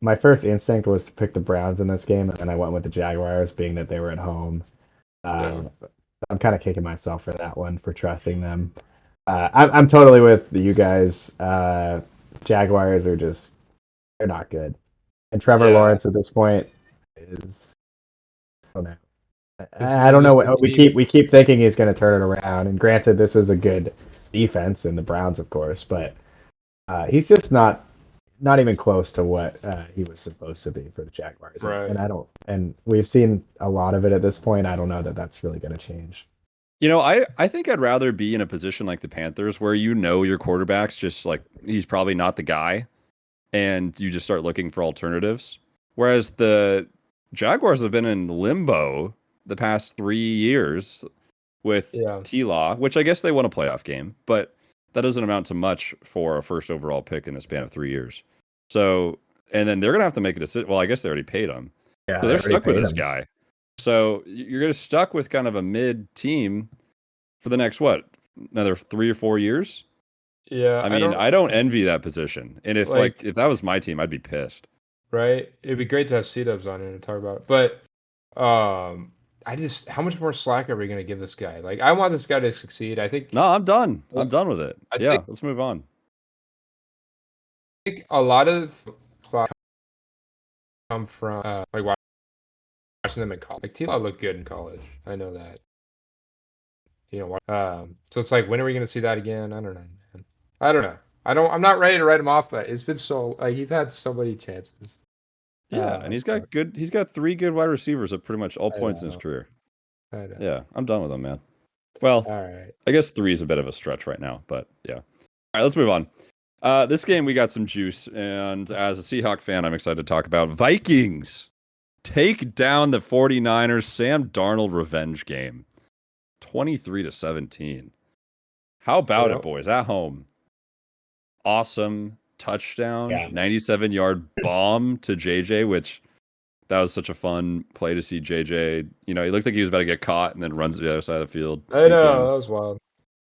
my first instinct was to pick the Browns in this game, and I went with the Jaguars, being that they were at home. I'm kind of kicking myself for that one, for trusting them. I'm totally with you guys. Jaguars are just, they're not good, and Trevor Lawrence at this point is, I don't know. I don't know. We keep thinking he's going to turn it around, and granted, this is a good defense in the Browns, of course, but he's just not even close to what he was supposed to be for the Jaguars. Right. And we've seen a lot of it at this point. I don't know that that's really going to change. I think I'd rather be in a position like the Panthers where your quarterback's just like, he's probably not the guy, and you just start looking for alternatives. Whereas the Jaguars have been in limbo the past 3 years with T-Law, which I guess they won a playoff game, but that doesn't amount to much for a first overall pick in the span of 3 years. So, and then they're going to have to make a decision. Well, I guess they already paid him. Yeah, so they're stuck with this guy. So you're going to stuck with kind of a mid team for the next, another 3 or 4 years? Yeah. I mean, I don't envy that position. And if if that was my team, I'd be pissed. Right? It'd be great to have C-Dubs on here to talk about it. But how much more slack are we going to give this guy? Like, I want this guy to succeed. I think. No, I'm done. I'm done with it. Let's move on. I think a lot of slack come from like watching them in college. Like, T-Law looked good in college. I know that. So it's like, when are we going to see that again? I don't know, man. I don't know. I'm not ready to write him off, but it's been so, like, he's had so many chances. Yeah, and he's got 3 good wide receivers at pretty much all points in his career. Yeah, I'm done with him, man. Well, all right. I guess 3 is a bit of a stretch right now, but yeah. All right, let's move on. This game, we got some juice, and as a Seahawk fan, I'm excited to talk about Vikings take down the 49ers. Sam Darnold revenge game, 23-17. How about it, boys? At home, awesome touchdown, 97-yard bomb to JJ, which that was such a fun play to see JJ. He looked like he was about to get caught and then runs to the other side of the field. I know, that was wild.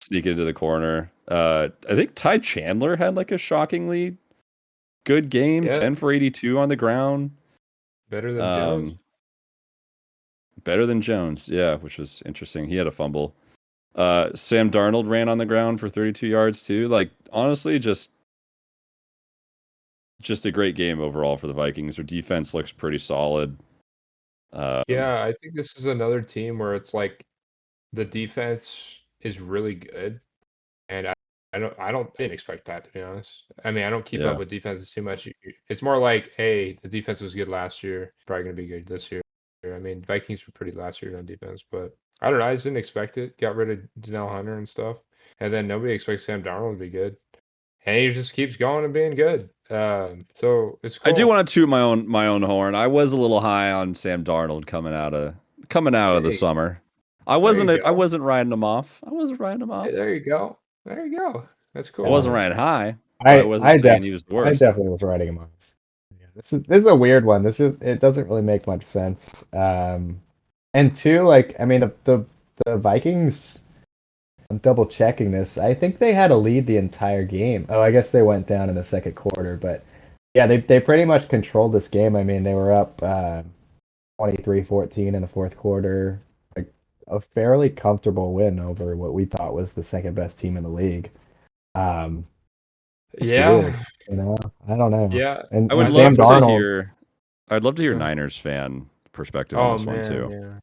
Sneak into the corner. I think Ty Chandler had like a shockingly good game, 10 for 82 on the ground. Better than Jones. Better than Jones, yeah, which was interesting. He had a fumble. Sam Darnold ran on the ground for 32 yards too. Like, honestly, just a great game overall for the Vikings. Their defense looks pretty solid. Yeah, I think this is another team where it's like the defense is really good, and I didn't expect that, to be honest. I mean, I don't keep up with defenses too much. It's more like, hey, the defense was good last year, probably gonna be good this year. I mean, Vikings were pretty last year on defense, but I don't know. I just didn't expect it. Got rid of Danielle Hunter and stuff, and then nobody expects Sam Darnold to be good, and he just keeps going and being good. So it's cool. I do want to toot my own horn. I was a little high on Sam Darnold coming out of the summer. I wasn't riding him off. Hey, there you go. That's cool. I wasn't riding high. I wasn't saying he was the worst. I definitely was riding him off. Yeah, this is a weird one. It doesn't really make much sense. And two, like, I mean, the Vikings, I'm double checking this. I think they had a lead the entire game. Oh, I guess they went down in the second quarter, but yeah, they pretty much controlled this game. I mean, they were up 23-14 in the fourth quarter. Like, a fairly comfortable win over what we thought was the second best team in the league. Weird, I don't know. Yeah, and I would love to hear. I'd love to hear Niners fan perspective on this one too. Yeah.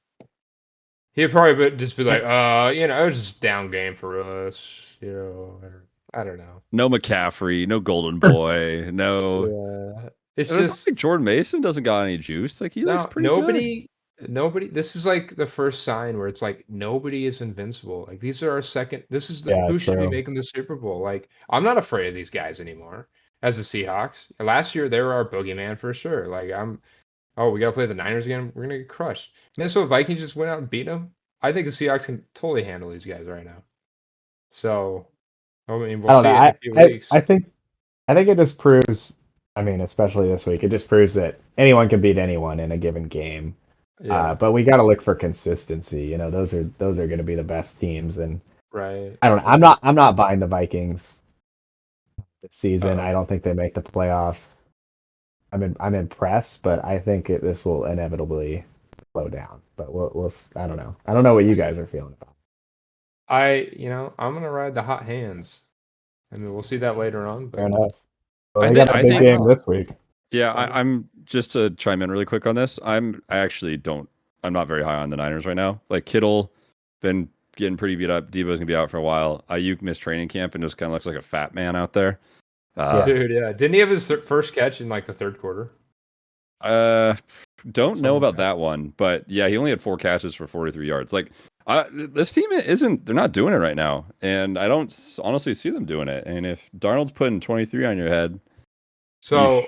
He'd probably just be like, it was just a down game for us. I don't know. No McCaffrey, no Golden Boy, no. Yeah, it's And it's just not like Jordan Mason doesn't got any juice. Like he looks no pretty good. nobody. This is like the first sign where it's like nobody is invincible. Like these are our second. This is Yeah, who should be true. making the Super Bowl. Like I'm not afraid of these guys anymore. As the Seahawks, last year they were our boogeyman for sure. Like oh, we gotta play the Niners again. We're gonna get crushed. Minnesota Vikings just went out and beat them. I think the Seahawks can totally handle these guys right now. So, I mean, I we'll don't see know. it in a few weeks. I think it just proves. I mean, especially this week, it just proves that anyone can beat anyone in a given game. Yeah, But we got to look for consistency. Those are going to be the best teams, and right. I don't know. I'm not buying the Vikings this season. Uh-oh. I don't think they make the playoffs. I'm impressed, but I think this will inevitably slow down. But I don't know. I don't know what you guys are feeling about. I'm gonna ride the hot hands. I mean, we'll see that later on, Fair but enough. Well, I they think got a I big think game this week. Yeah, I'm just to chime in really quick on this. I actually don't. I'm not very high on the Niners right now. Like Kittle, been getting pretty beat up. Debo's gonna be out for a while. Ayuk missed training camp and just kind of looks like a fat man out there. Yeah. dude, yeah, didn't he have his first catch in like the third quarter? Uh, don't know Something like about that one, but yeah, he only had 4 catches for 43 yards. Like, this team they're not doing it right now, and I don't honestly see them doing it. And if Darnold's putting 23 on your head, So,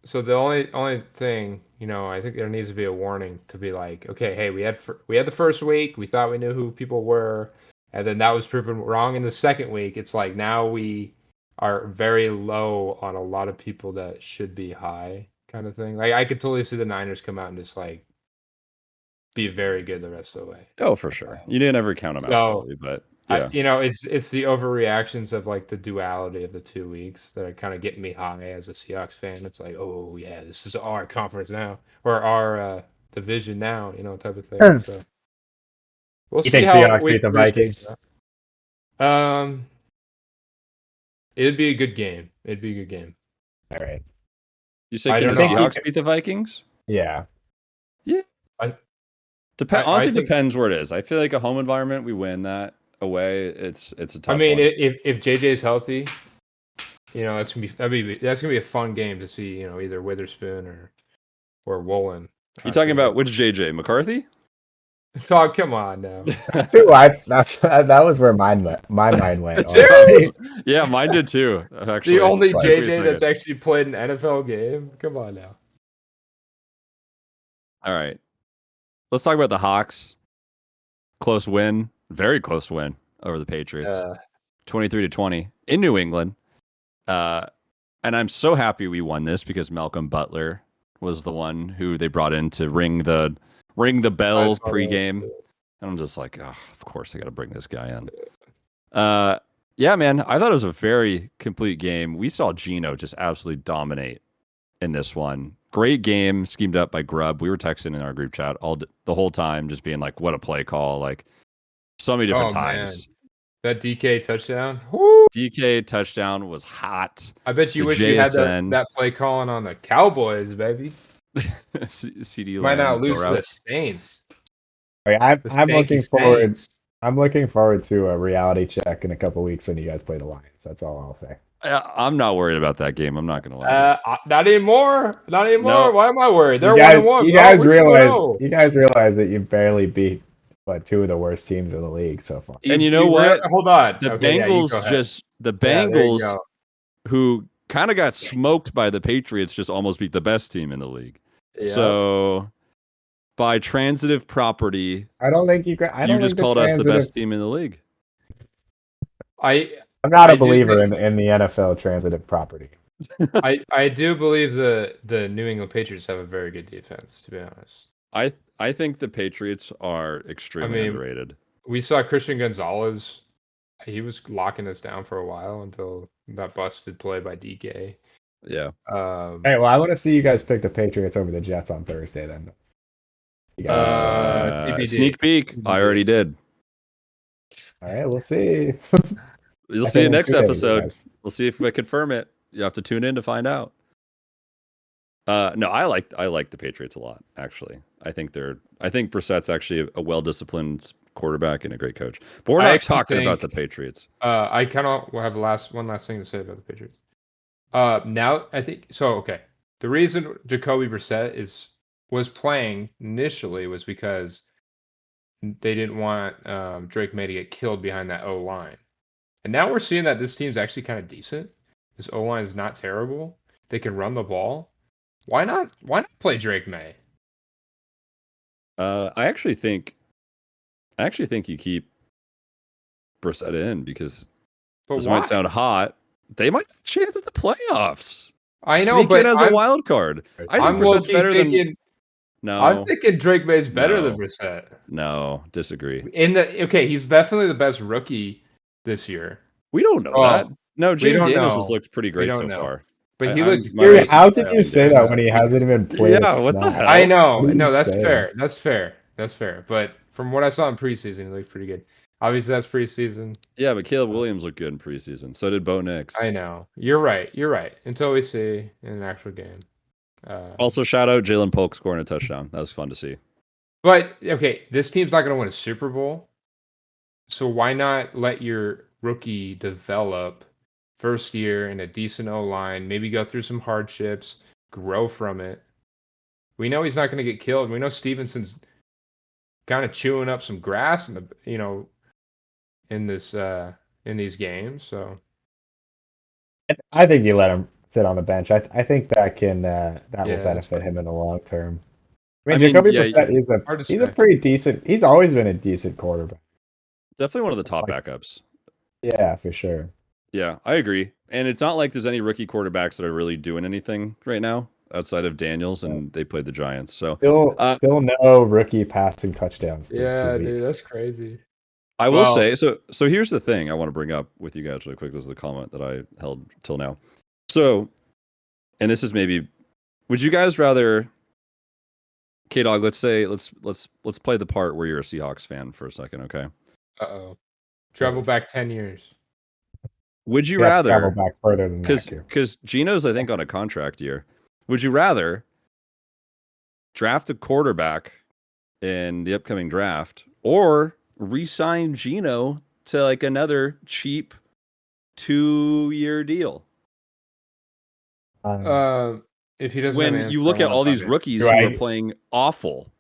so the only thing, I think there needs to be a warning to be like, okay, hey, we had the first week, we thought we knew who people were, and then that was proven wrong in the second week. It's like now we are very low on a lot of people that should be high, kind of thing. Like I could totally see the Niners come out and just like be very good the rest of the way. oh, for sure, you didn't ever count them out So fully, but yeah. it's the overreactions of like the duality of the 2 weeks that are kind of getting me high as a Seahawks fan. It's like, oh yeah, this is our conference now or our division now, type of thing. So we'll You see think how Seahawks beat week the 3 shakes Vikings? out. It'd be a good game. It'd be a good game. All right. You say I can the don't know. Seahawks beat the Vikings? Yeah. Yeah. I Honestly, think, depends where it is. I feel like a home environment, we win that. Away, it's a tough I mean, one. if JJ's healthy, that's gonna be a fun game to see. Either Witherspoon or Woolen. You talking about which JJ McCarthy? Talk, come on now. That was where my mind went. Seriously? Yeah, mine did too. Actually, The only Like, JJ that's actually played an NFL game. Come on now. All right, let's talk about the Hawks. Close win, very close win over the Patriots, 23-20 in New England. And I'm so happy we won this because Malcolm Butler was the one who they brought in to ring the bell pregame. And I'm just like, oh, of course I got to bring this guy in. Yeah, man, I thought it was a very complete game. We saw Geno just absolutely dominate in this one. Great game, schemed up by Grubb. We were texting in our group chat the whole time, just being like, what a play call. Like, so many different times. Man. That DK touchdown. Woo! DK touchdown was hot. I bet you wish you had that play calling on the Cowboys, baby. CD might Lamb not lose go to the routes. Saints. I'm looking forward. I'm looking forward to a reality check in a couple weeks when you guys play the Lions. That's all I'll say. I'm not worried about that game. I'm not going to lie. Not anymore. Not anymore. No. Why am I worried? They're 1-1. You guys realize that you barely beat two of the worst teams in the league so far. And you know what? Hold on. The Bengals Bengals, who kind of got smoked by the Patriots, just almost beat the best team in the league. Yeah. So by transitive property, I don't think you just called us the best team in the league. I'm not a believer in the NFL transitive property. I do believe the New England Patriots have a very good defense, to be honest. I think the Patriots are extremely underrated. We saw Christian Gonzalez. He was locking us down for a while until that busted play by DK. Yeah. Hey, well, I want to see you guys pick the Patriots over the Jets on Thursday then. Sneak peek. I already did. All right, we'll see. You'll see it next episode. We'll see if we confirm it. You have to tune in to find out. No, I like the Patriots a lot. Actually, I think Brissett's actually a well-disciplined quarterback and a great coach. But we're not talking about the Patriots. I kind of will have one last thing to say about the Patriots. Now I think so. Okay, the reason Jacoby Brissett was playing initially was because they didn't want Drake May to get killed behind that O line, and now we're seeing that this team's actually kind of decent. This O line is not terrible. They can run the ball. Why not play Drake May? I actually think you keep Brissett in because this might sound hot. They might have a chance at the playoffs. I know, Sneak but in as a wild card. I think Brissett's better than. No, I'm thinking Drake May's better than Brissett. No, disagree. He's definitely the best rookie this year. We don't know that. No, Jaden Daniels has looked pretty great so far. But he looked. How could you say that when he hasn't even played? Yeah, what the hell? I know. No, that's fair. That's fair. But from what I saw in preseason, he looked pretty good. Obviously, that's preseason. Yeah, but Caleb Williams looked good in preseason. So did Bo Nix. I know. You're right. Until we see in an actual game. Also, shout out Jalen Polk scoring a touchdown. That was fun to see. But, okay, this team's not going to win a Super Bowl. So why not let your rookie develop first year in a decent O-line, maybe go through some hardships, grow from it. We know he's not going to get killed. We know Stevenson's kind of chewing up some grass in these games. So I think you let him sit on the bench. I think that will benefit him in the long term. I mean, Jacoby Brissett, he's a pretty decent. He's always been a decent quarterback. Definitely one of the top backups. Yeah, for sure. Yeah, I agree. And it's not like there's any rookie quarterbacks that are really doing anything right now outside of Daniels, and they played the Giants. So still no rookie passing touchdowns. Yeah, dude, that's crazy. I will say, so here's the thing I want to bring up with you guys really quick. This is the comment that I held till now. So, and this is maybe, would you guys rather, K-Dog, let's play the part where you're a Seahawks fan for a second, okay? Uh-oh. Travel back 10 years. Would you rather travel back further than that? Because Gino's, I think, on a contract year. Would you rather draft a quarterback in the upcoming draft or re-sign Gino to like another cheap 2-year deal? If he doesn't, when you look at all these rookies who are playing awful,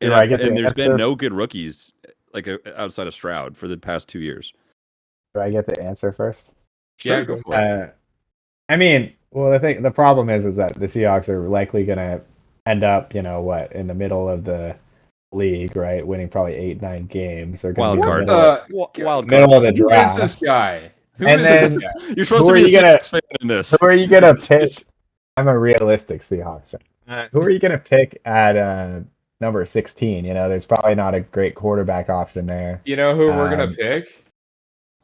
and there's been no good rookies like outside of Stroud for the past 2 years. Do I get the answer first? Sure, go for it. I mean, well, the problem is that the Seahawks are likely going to end up, in the middle of the league, right? Winning probably 8-9 games. They're going wild card. Middle of the draft. Who is this guy? You're supposed to be a Seahawks fan in this. Who are you going to pick? I'm a realistic Seahawks fan. Who are you going to pick at number 16? There's probably not a great quarterback option there. You know who we're going to pick?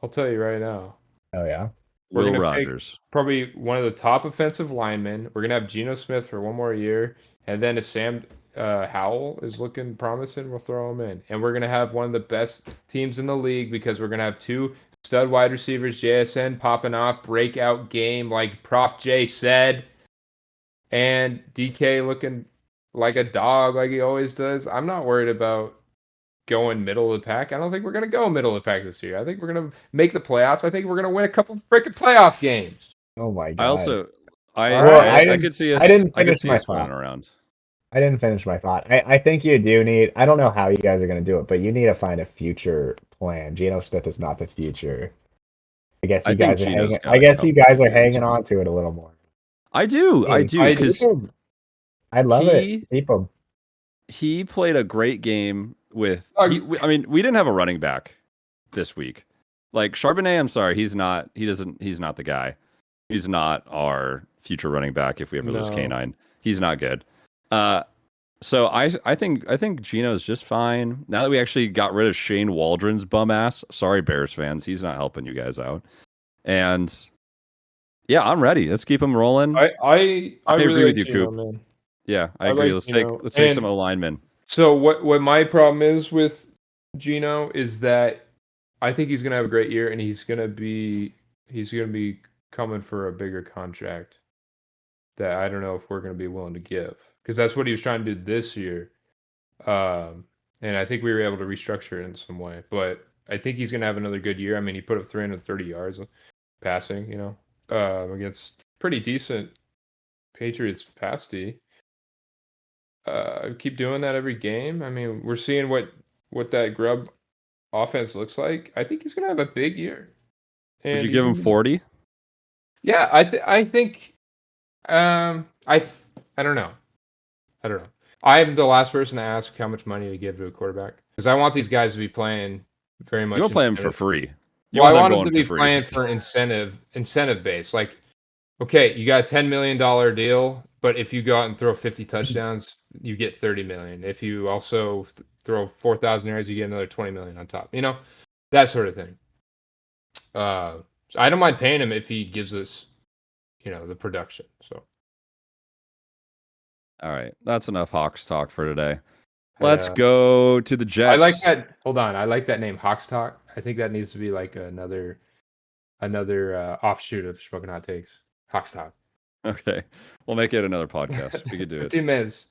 I'll tell you right now. Oh, yeah? Will Rodgers. Probably one of the top offensive linemen. We're going to have Geno Smith for one more year. And then if Sam Howell is looking promising, we'll throw him in. And we're going to have one of the best teams in the league because we're going to have 2 stud wide receivers, JSN popping off, breakout game like Prof. J said. And DK looking like a dog like he always does. I'm not worried about going middle of the pack. I don't think we're going to go middle of the pack this year. I think we're going to make the playoffs. I think we're going to win a couple freaking playoff games. Oh my god! I also, I could see us. I didn't finish my thought. Around. I didn't finish my thought. I think you do need. I don't know how you guys are going to do it, but you need to find a future plan. Geno Smith is not the future. I guess you guys are hanging on to it a little more. I do because I love it. Keep him. He played a great game with. We didn't have a running back this week. Like Charbonnet, I'm sorry, he's not. He's not the guy. He's not our future running back. If we ever lose K9, he's not good. So I think Gino's just fine now that we actually got rid of Shane Waldron's bum ass. Sorry, Bears fans, he's not helping you guys out. And yeah, I'm ready. Let's keep him rolling. I agree with you, Gino, Coop. man. Yeah, I agree. Let's take some linemen. So what my problem is with Gino is that I think he's gonna have a great year and he's gonna be coming for a bigger contract. that I don't know if we're going to be willing to give, because that's what he was trying to do this year. And I think we were able to restructure it in some way. But I think he's going to have another good year. I mean, he put up 330 yards passing, against pretty decent Patriots pass D. Keep doing that every game. I mean, we're seeing what that Grubb offense looks like. I think he's going to have a big year. Would you give him 40? Yeah, I think I don't know. I'm the last person to ask how much money to give to a quarterback, because I want these guys to be playing very much. You don't play them for free. I want them to be playing for incentive base. Like, okay, you got a $10 million deal, but if you go out and throw 50 touchdowns, you get 30 million. If you also throw 4,000 yards, you get another 20 million on top. That sort of thing. So I don't mind paying him if he gives us, the production. So. All right, that's enough Hawks talk for today. Let's go to the Jets. I like that. Hold on, I like that name, Hawks Talk. I think that needs to be like another offshoot of Shmokin Hot Takes. Hawks Talk. Okay, we'll make it another podcast. We could do it. 15 minutes.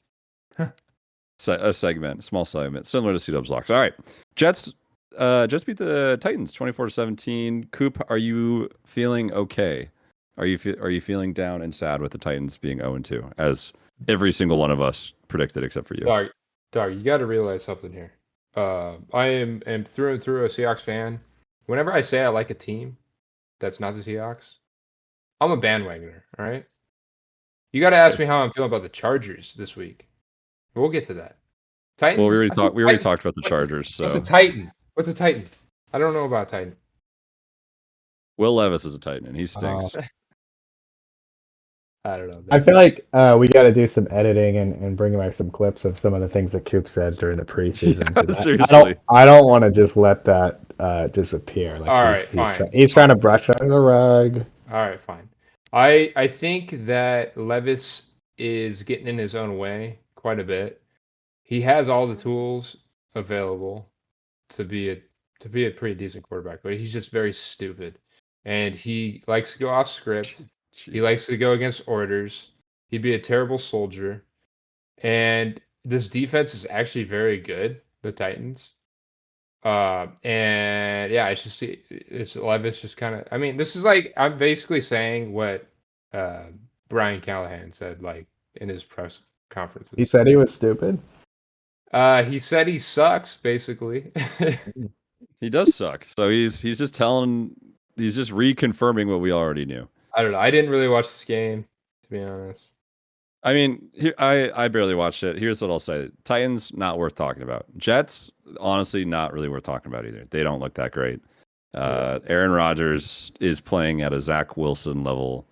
A small segment, similar to C-Dub's Locks. All right, Jets beat the Titans 24-17. Coop, are you feeling okay? Are you feeling down and sad with the Titans being 0-2, as every single one of us predicted except for you? Dog, you got to realize something here. I am through and through a Seahawks fan. Whenever I say I like a team that's not the Seahawks, I'm a bandwagoner, all right? You got to ask me how I'm feeling about the Chargers this week. We'll get to that. Titans. Well, we already talked about the Chargers. What's a Titan? I don't know about a Titan. Will Levis is a Titan, and he stinks. I don't know. I feel like we got to do some editing and bring back some clips of some of the things that Coop said during the preseason. Yeah, seriously. I don't want to just let that disappear. Like, all right, fine. He's trying to brush under the rug. All right, fine. I think that Levis is getting in his own way quite a bit. He has all the tools available to be a pretty decent quarterback, but he's just very stupid, and he likes to go off script. He likes to go against orders. He'd be a terrible soldier. And this defense is actually very good, the Titans. And yeah, it's Levis just kind of, I mean, this is like, I'm basically saying what Brian Callahan said, like, in his press conferences. He said he was stupid? He said he sucks, basically. He does suck. So he's just reconfirming what we already knew. I don't know. I didn't really watch this game, to be honest. I mean, I barely watched it. Here's what I'll say. Titans, not worth talking about. Jets, honestly, not really worth talking about either. They don't look that great. Aaron Rodgers is playing at a Zach Wilson level.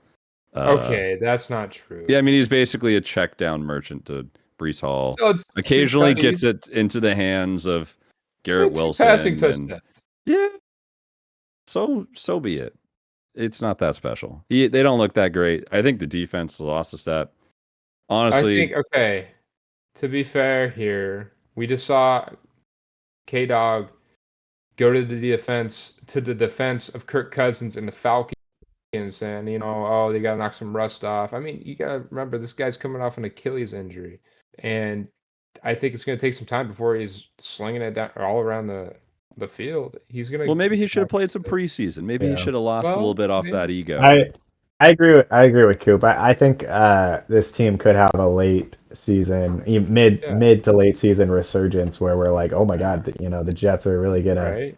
Okay, that's not true. Yeah, I mean, he's basically a check down merchant to Breece Hall. Occasionally gets it into the hands of Garrett Wilson. Passing touchdown. Yeah. So be it. It's not that special. They don't look that great. I think the defense lost a step. Honestly, to be fair here, we just saw K-Dog go to the defense of Kirk Cousins and the Falcons, and they got to knock some rust off. I mean, you got to remember, this guy's coming off an Achilles injury, and I think it's going to take some time before he's slinging it down all around the field. He's gonna. Well, maybe he should have played some preseason. Maybe he should have lost a little bit off that ego. I agree with Coop. I think this team could have a late season, mid to late season resurgence where we're like, oh my god, the Jets are really gonna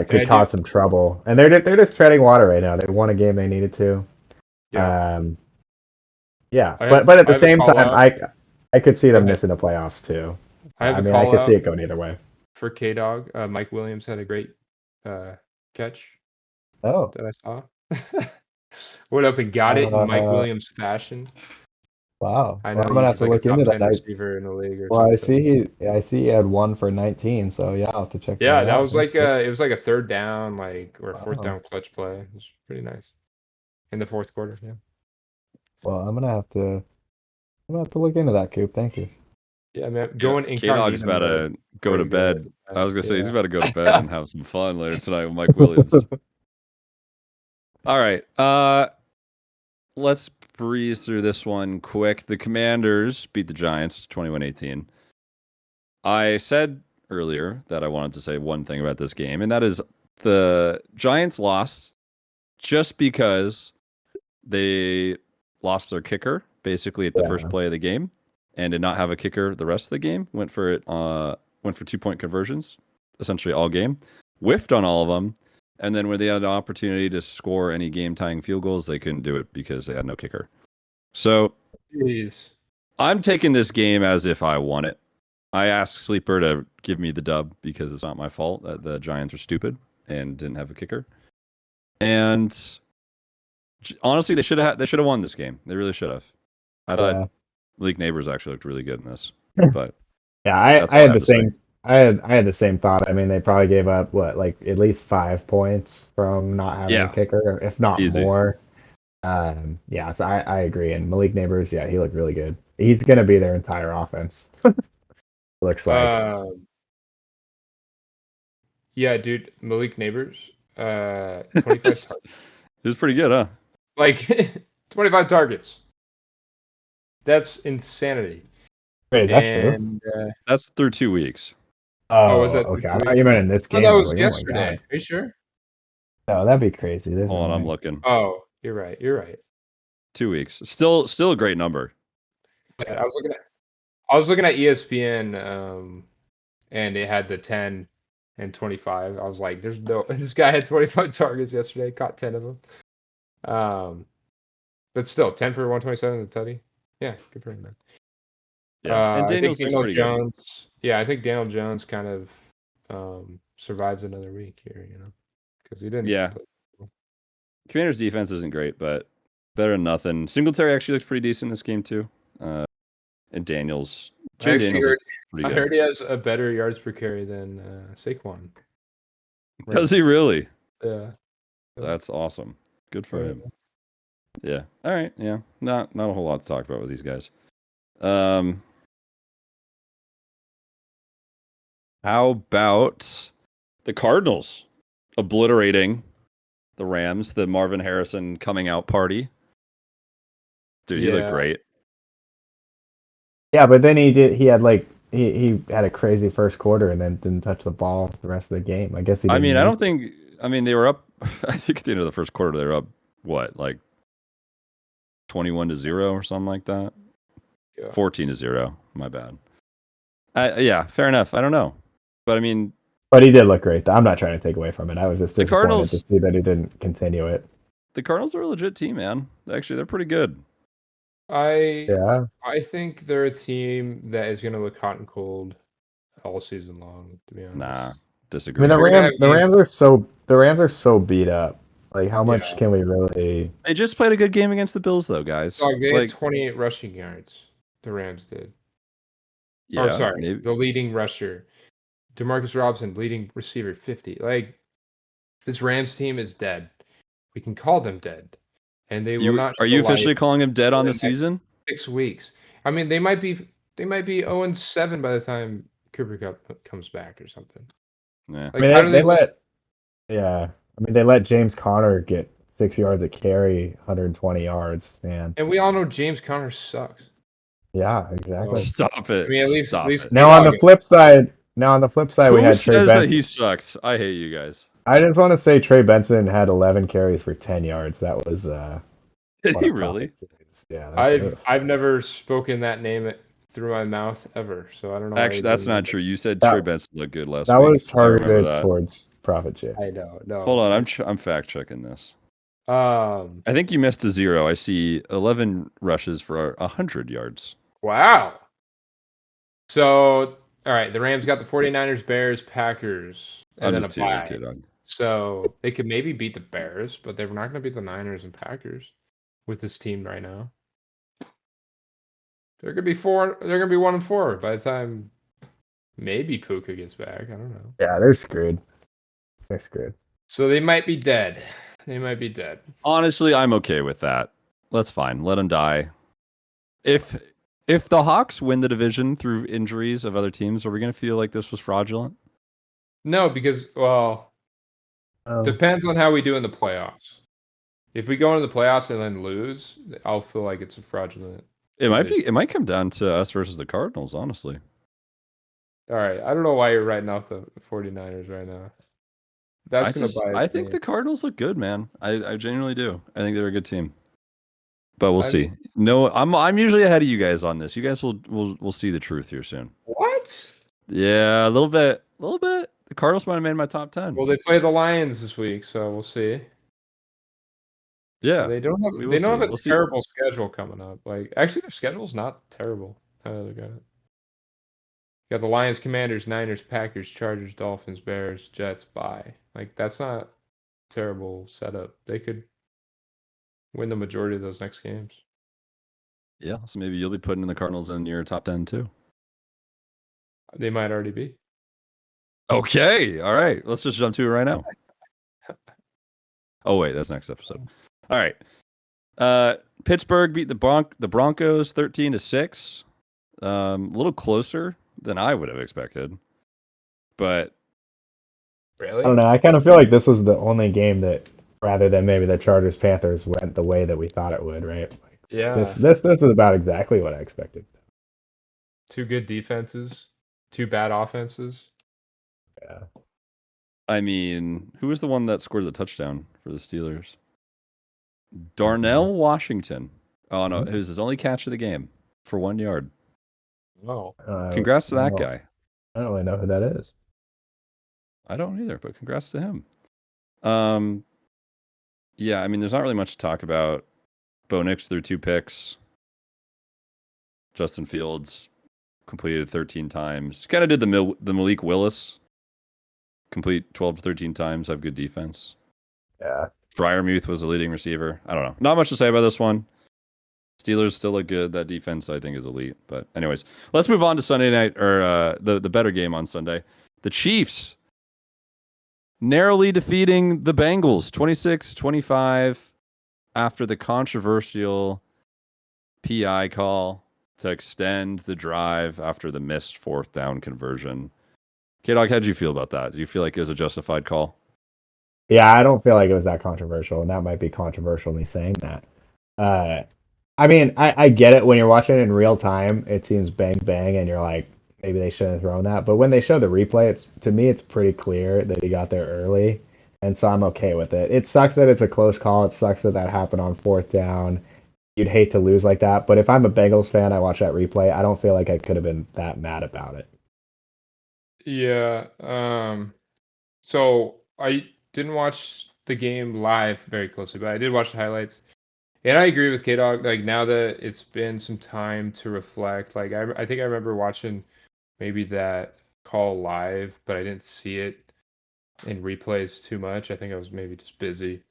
could cause some trouble, and they're just treading water right now. They won a game they needed to. But at the same time, I could see them missing the playoffs too. I could see it going either way. For K-Dog, Mike Williams had a great catch. Oh, that I saw. Went up and got it in Mike Williams fashion. Wow, I know. I'm gonna have to look into that. Receiver in the league. I see he had 1 for 19. So yeah, I'll have to check. Yeah, that was it was like a third down, or a fourth down clutch play. It was pretty nice in the fourth quarter. Yeah. Well, I'm gonna have to look into that, Coop. Thank you. Yeah, man. K-Dog's about to go to bed. I was gonna say he's about to go to bed and have some fun later tonight with Mike Williams. All right. let's breeze through this one quick. The Commanders beat the Giants 21-18. I said earlier that I wanted to say one thing about this game, and that is the Giants lost just because they lost their kicker basically at the first play of the game and did not have a kicker the rest of the game. Went for 2-point conversions essentially all game, whiffed on all of them, and then when they had an opportunity to score any game-tying field goals, they couldn't do it because they had no kicker. So I'm taking this game as if I won it. I asked Sleeper to give me the dub because it's not my fault that the Giants are stupid and didn't have a kicker. And honestly, they should have won this game. They really should have. I thought Malik Neighbors actually looked really good in this. But yeah, I had the same. I had the same thought. I mean, they probably gave up like at least 5 points from not having a kicker, if not more. Yeah, so I agree. And Malik Neighbors, yeah, he looked really good. He's gonna be their entire offense. Looks like. Yeah, dude, Malik Neighbors, 25 targets. It was pretty good, huh? Like 25 targets. That's insanity. Wait, that's true. That's through 2 weeks. Oh, was that okay? I thought you meant in this game. That was yesterday. Are you sure? No, that'd be crazy. Hold on, I'm looking. Oh, you're right. 2 weeks. Still a great number. Yeah, I was looking at ESPN, and it had the 10 and 25. I was like, "There's no." This guy had 25 targets yesterday, caught 10 of them. But still, 10 for 127 is a tutty. Yeah, good for him, man. Yeah, and Daniel Jones. Good. Yeah, I think Daniel Jones kind of survives another week here, because he didn't. Yeah. Commanders' defense isn't great, but better than nothing. Singletary actually looks pretty decent in this game too. And Daniels. I heard he has a better yards per carry than Saquon. Does he really? Yeah. That's awesome. Good for him. Yeah. All right. Yeah. Not a whole lot to talk about with these guys. How about the Cardinals obliterating the Rams, the Marvin Harrison coming out party? Dude, he looked great. Yeah, but then he had a crazy first quarter and then didn't touch the ball the rest of the game. I guess he didn't. They were up. I think at the end of the first quarter they were up like 21-0 or something like that. Yeah. 14-0. My bad. Yeah, fair enough. I don't know, but he did look great. I'm not trying to take away from it. I was just disappointed to see that he didn't continue it. The Cardinals are a legit team, man. Actually, they're pretty good. I think they're a team that is going to look hot and cold all season long. To be honest, nah, disagree. The Rams are so beat up. Like, how much can we really? They just played a good game against the Bills, though, guys. They had 28 rushing yards. The Rams did. Yeah, the leading rusher, DeMarcus Robinson, leading receiver, 50. Like, this Rams team is dead. We can call them dead, and they will not. Are you officially calling them dead on the season? 6 weeks. I mean, they might be 0-7 by the time Cooper Kupp comes back or something. Yeah. Like, they let James Conner get 6 yards a carry, 120 yards, man. And we all know James Conner sucks. Yeah, exactly. Stop it. I mean, at least Now on the flip side, we had Trey Benson. Who says that he sucks? I hate you guys. I just want to say Trey Benson had 11 carries for 10 yards. That was Did he really? Yeah. I've never spoken that name through my mouth ever, so I don't know. Actually, that's not true. You said Trey Benson looked good last week. That was targeted towards Prophet J. I know. No. Hold on, I'm fact checking this. I think you missed a 0. I see 11 rushes for 100 yards. Wow. So, all right, the Rams got the 49ers, Bears, Packers, and then a bye. So they could maybe beat the Bears, but they're not going to beat the Niners and Packers with this team right now. They're going to be 1-4 by the time maybe Puka gets back. I don't know. Yeah, they're screwed. So they might be dead. Honestly, I'm okay with that. That's fine. Let them die. If the Hawks win the division through injuries of other teams, are we going to feel like this was fraudulent? No, because, depends on how we do in the playoffs. If we go into the playoffs and then lose, I'll feel like it's a fraudulent. It might be. It might come down to us versus the Cardinals, honestly. All right. I don't know why you're writing off the 49ers right now. That's going to buy I think the Cardinals look good, man. I genuinely do. I think they're a good team. But we'll see. No, I'm usually ahead of you guys on this. You guys will see the truth here soon. What? Yeah, a little bit. The Cardinals might have made my top 10. Well, they play the Lions this week, so we'll see. Yeah, They don't have a terrible schedule coming up. Like, actually, their schedule's not terrible. They got the Lions, Commanders, Niners, Packers, Chargers, Dolphins, Bears, Jets, bye. Like, that's not a terrible setup. They could win the majority of those next games. Yeah, so maybe you'll be putting the Cardinals in your top 10 too. They might already be. Okay, all right. Let's just jump to it right now. Oh wait, that's next episode. All right. Pittsburgh beat the Broncos 13-6. A little closer than I would have expected, but really, I don't know. I kind of feel like this was the only game that, rather than maybe the Chargers Panthers, went the way that we thought it would, right? yeah. This is about exactly what I expected. Two good defenses, two bad offenses. Yeah. I mean, who was the one that scored the touchdown for the Steelers? Darnell Washington. Oh no, it was his only catch of the game for 1 yard. Oh, congrats to that guy. I don't really know who that is. I don't either, but congrats to him. Yeah, I mean, there's not really much to talk about. Bo Nix threw 2 picks. Justin Fields completed 13 times. Kind of did the Malik Willis. Complete 12 to 13 times. Have good defense. Yeah. Freiermuth was the leading receiver. I don't know. Not much to say about this one. Steelers still look good. That defense, I think, is elite. But anyways, let's move on to Sunday night, or the better game on Sunday. The Chiefs narrowly defeating the Bengals 26-25 after the controversial PI call to extend the drive after the missed 4th down conversion. K-Dog, how did you feel about that? Do you feel like it was a justified call? Yeah, I don't feel like it was that controversial, and that might be controversial me saying that. I mean, I get it when you're watching it in real time. It seems bang bang, and you're like, maybe they shouldn't have thrown that. But when they show the replay, to me it's pretty clear that he got there early, and so I'm okay with it. It sucks that it's a close call. It sucks that happened on 4th down. You'd hate to lose like that. But if I'm a Bengals fan, I watch that replay. I don't feel like I could have been that mad about it. Yeah. So I didn't watch the game live very closely, but I did watch the highlights. And I agree with K-Dog. Like, now that it's been some time to reflect, like I think I remember watching maybe that call live, but I didn't see it in replays too much. I think I was maybe just busy.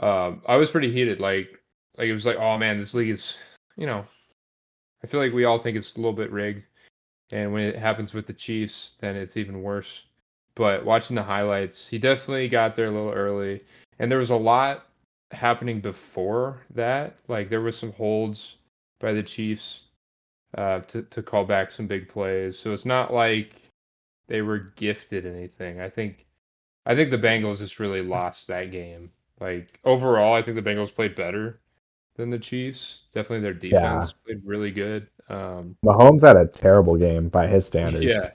I was pretty heated. Like it was like, oh man, this league is, I feel like we all think it's a little bit rigged. And when it happens with the Chiefs, then it's even worse. But watching the highlights, he definitely got there a little early. And there was a lot happening before that. Like, there was some holds by the Chiefs to call back some big plays. So it's not like they were gifted anything. I think the Bengals just really lost that game. Like, overall, I think the Bengals played better than the Chiefs. Definitely their defense played really good. Mahomes had a terrible game by his standards. Yeah.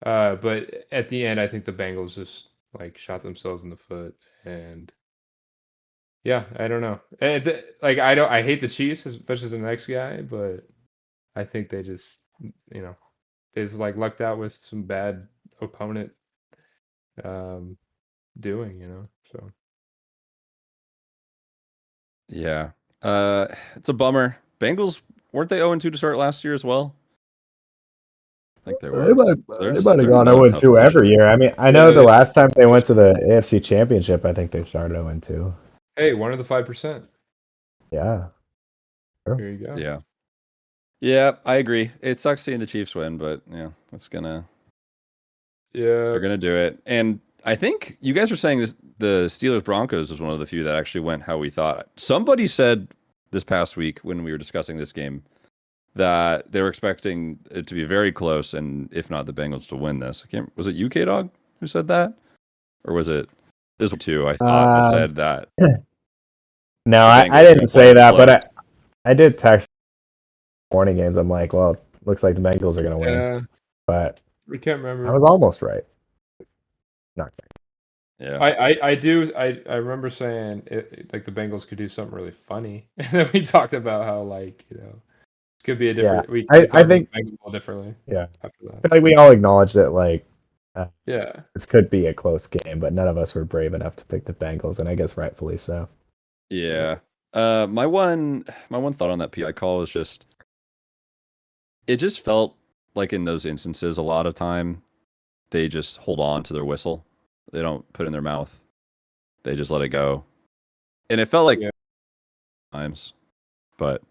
But at the end, I think the Bengals just like shot themselves in the foot, and yeah, I don't know. I hate the Chiefs as much as the next guy, but I think they just they just like lucked out with some bad opponent doing, so. Yeah. It's a bummer. Bengals, weren't they 0-2 to start last year as well? I think they were. They might have gone 0-2 every year. I mean, I know the last time they went to the AFC Championship, I think they started 0-2. Hey, one of the 5%. Yeah. Sure. Here you go. Yeah. Yeah, I agree. It sucks seeing the Chiefs win, but yeah, they're gonna do it. And I think you guys were saying the Steelers Broncos was one of the few that actually went how we thought. Somebody said this past week when we were discussing this game that they were expecting it to be very close, and if not, the Bengals to win this. Was it you, K-Dog, who said that, or was it this two? I thought that said that. No, The I Bengals are didn't gonna say blow that, them. but I did text morning games. I'm like, well, looks like the Bengals are gonna win, Yeah, but we can't I remember. was almost right. Not quite. Yeah. I remember saying like the Bengals could do something really funny, and then we talked about how like it could be a Yeah, different. We I talked about think the Bengals a little differently yeah. after that. I feel like we all acknowledged that uh, Yeah, this could be a close game, but none of us were brave enough to pick the Bengals, and I guess rightfully so. Yeah. My one thought on that PI call was just it just felt like in those instances a lot of time they just hold on to their whistle. They don't put it in their mouth. They just let it go. And it felt like yeah. times, but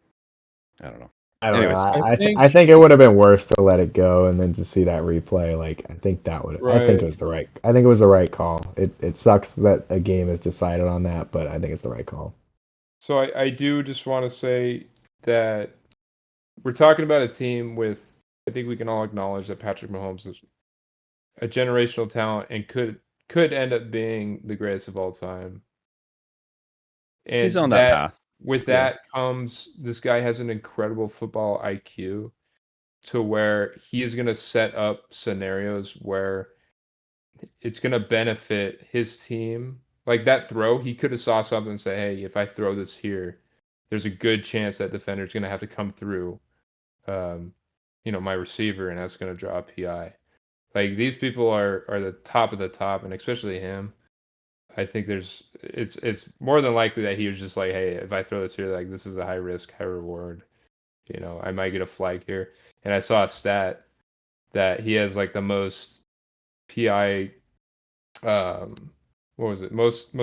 I don't know. I don't know. Anyways, I I think think it would have been worse to let it go and then to see that replay. Like I think that would. I think it right. was the right. I think it was the right call. It sucks that a game is decided on that, but I think it's the right call. So I do just want to say that we're talking about a team with. I think we can all acknowledge that Patrick Mahomes is a generational talent and could end up being the greatest of all time. he's And on that path. with Yeah. that comes this guy has an incredible football IQ to where he is going to set up scenarios where it's going to benefit his team. Like that throw, he could have saw something and say, "Hey, if I throw this here, there's a good chance that defender's going to have to come through, um, my receiver, and that's going to draw a PI." Like these people are the top of the top, and especially him. I think it's more than likely that he was just like, hey, if I throw this here, like this is a high risk, high reward. I might get a flag here. And I saw a stat that he has like the most PI, um, what was it? Most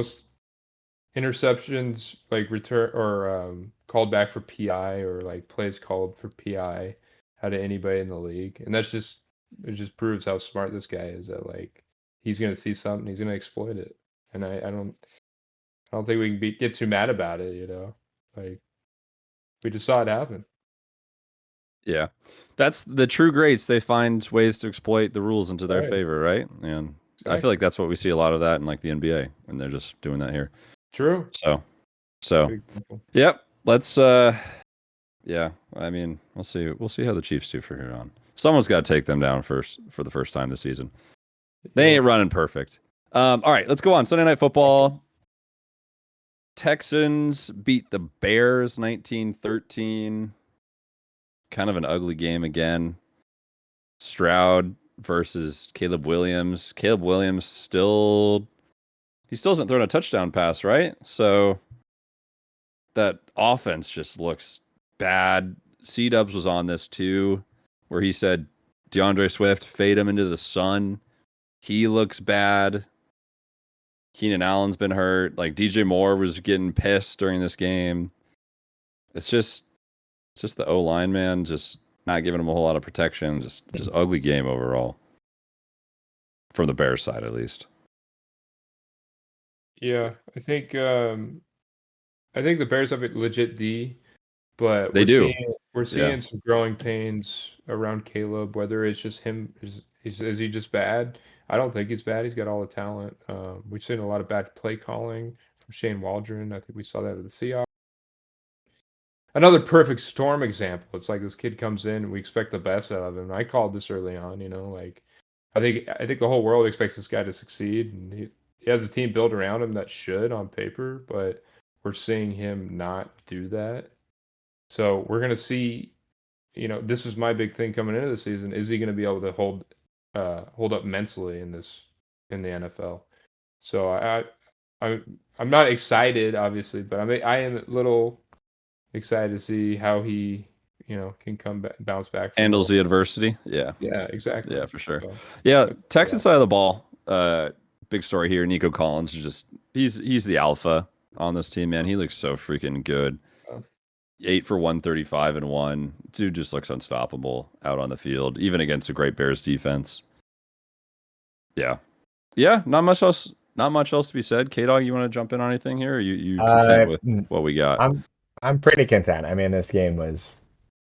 interceptions like return or called back for PI or like plays called for PI out of anybody in the league. And it just proves how smart this guy is that like he's gonna see something, he's gonna exploit it. And I don't think we can get too mad about it. Like we just saw it happen. Yeah. That's the true greats. They find ways to exploit the rules into their Right. favor, right? And I feel Exactly. like that's what we see a lot of that in like the NBA, and they're just doing that here. True. So Good example. yep. Let's yeah. I mean, we'll see. We'll see how the Chiefs do for here on. Someone's got to take them down first for the first time this season. They ain't running perfect. All right, let's go on. Sunday Night Football. Texans beat the Bears 19-13. Kind of an ugly game again. Stroud versus Caleb Williams. Caleb Williams still hasn't thrown a touchdown pass, right? So that offense just looks bad. C-Dubs was on this too, where he said DeAndre Swift, fade him into the sun. He looks bad. Keenan Allen's been hurt. Like DJ Moore was getting pissed during this game. It's just the O-line, man, just not giving him a whole lot of protection. Just ugly game overall. From the Bears side, at least. Yeah, I think the Bears have a legit D, but They do. we're Yeah. seeing some growing pains around Caleb. Whether it's just him, is he just bad? I don't think he's bad. He's got all the talent. We've seen a lot of bad play calling from Shane Waldron. I think we saw that at the Seahawks. Another perfect storm example. It's like this kid comes in and we expect the best out of him. I called this early on, like I think the whole world expects this guy to succeed, and he has a team built around him that should on paper, but we're seeing him not do that. So we're gonna see, this was my big thing coming into the season. Is he gonna be able to hold up mentally in the NFL? So I'm not excited, obviously, but I am a little excited to see how he, can bounce back from Handles the adversity. Yeah. Yeah, exactly. Yeah, for sure. So Yeah, that's Texas side of the ball. Big story here. Nico Collins is just he's the alpha on this team, man. He looks so freaking good. Yeah. 8 for 135 and 1. Dude just looks unstoppable out on the field, even against a great Bears defense. Yeah. Yeah, not much else to be said. K-Dog, you want to jump in on anything here? Or you content with what we got? I'm pretty content. I mean, this game was.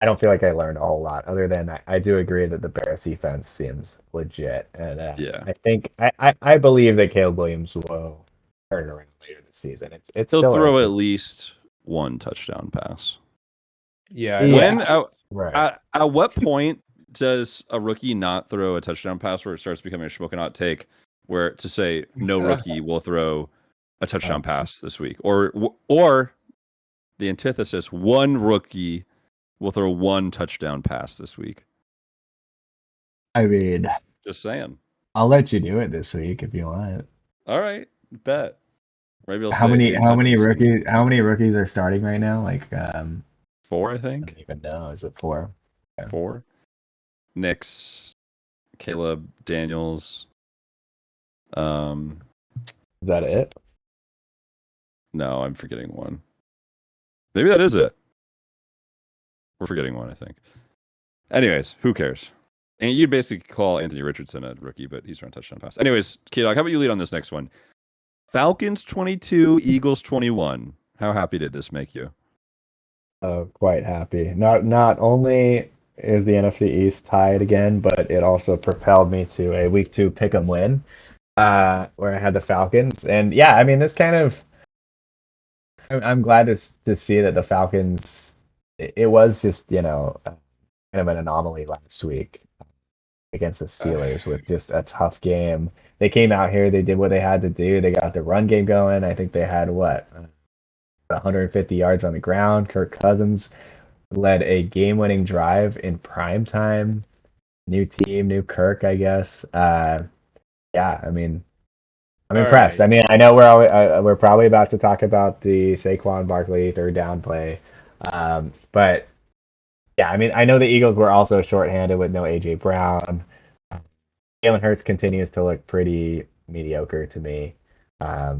I don't feel like I learned a whole lot, other than I do agree that the Bears defense seems legit, and Yeah. I think I believe that Caleb Williams will turn around later this season. It's He'll still throw early. at least one touchdown pass. Yeah. When right. at what point does a rookie not throw a touchdown pass where it starts becoming a Shmokin take, where to say no rookie will throw a touchdown pass this week, or the antithesis, one rookie will throw one touchdown pass this week? I mean, Just saying. I'll let you do it this week if you want. All right, bet. Maybe I'll How say many nothing. rookies are starting right now? Like 4, I I think. don't even know. Is it 4? Yeah. 4. Nix, Caleb, Daniels. Is that it? No, I'm forgetting one. Maybe that is it. We're forgetting one, I think. Anyways, who cares? And you'd basically call Anthony Richardson a rookie, but he's trying to touchdown pass. Anyways, K-Dog, how about you lead on this next one? Falcons 22, Eagles 21. How happy did this make you? Quite happy. Not only is the NFC East tied again, but it also propelled me to a week 2 pick'em win, where I had the Falcons. And yeah, I mean, this kind of, I'm glad to see that the Falcons, it was just, kind of an anomaly last week against the Steelers with just a tough game. They came out here, they did what they had to do. They got the run game going. I think they had 150 yards on the ground. Kirk Cousins led a game-winning drive in prime time. New team, new Kirk, I guess. Yeah, I mean, I'm impressed. Right. I mean, I know we're probably about to talk about the Saquon Barkley third down play, but yeah, I mean, I know the Eagles were also shorthanded with no AJ Brown. Jalen Hurts continues to look pretty mediocre to me. Yeah,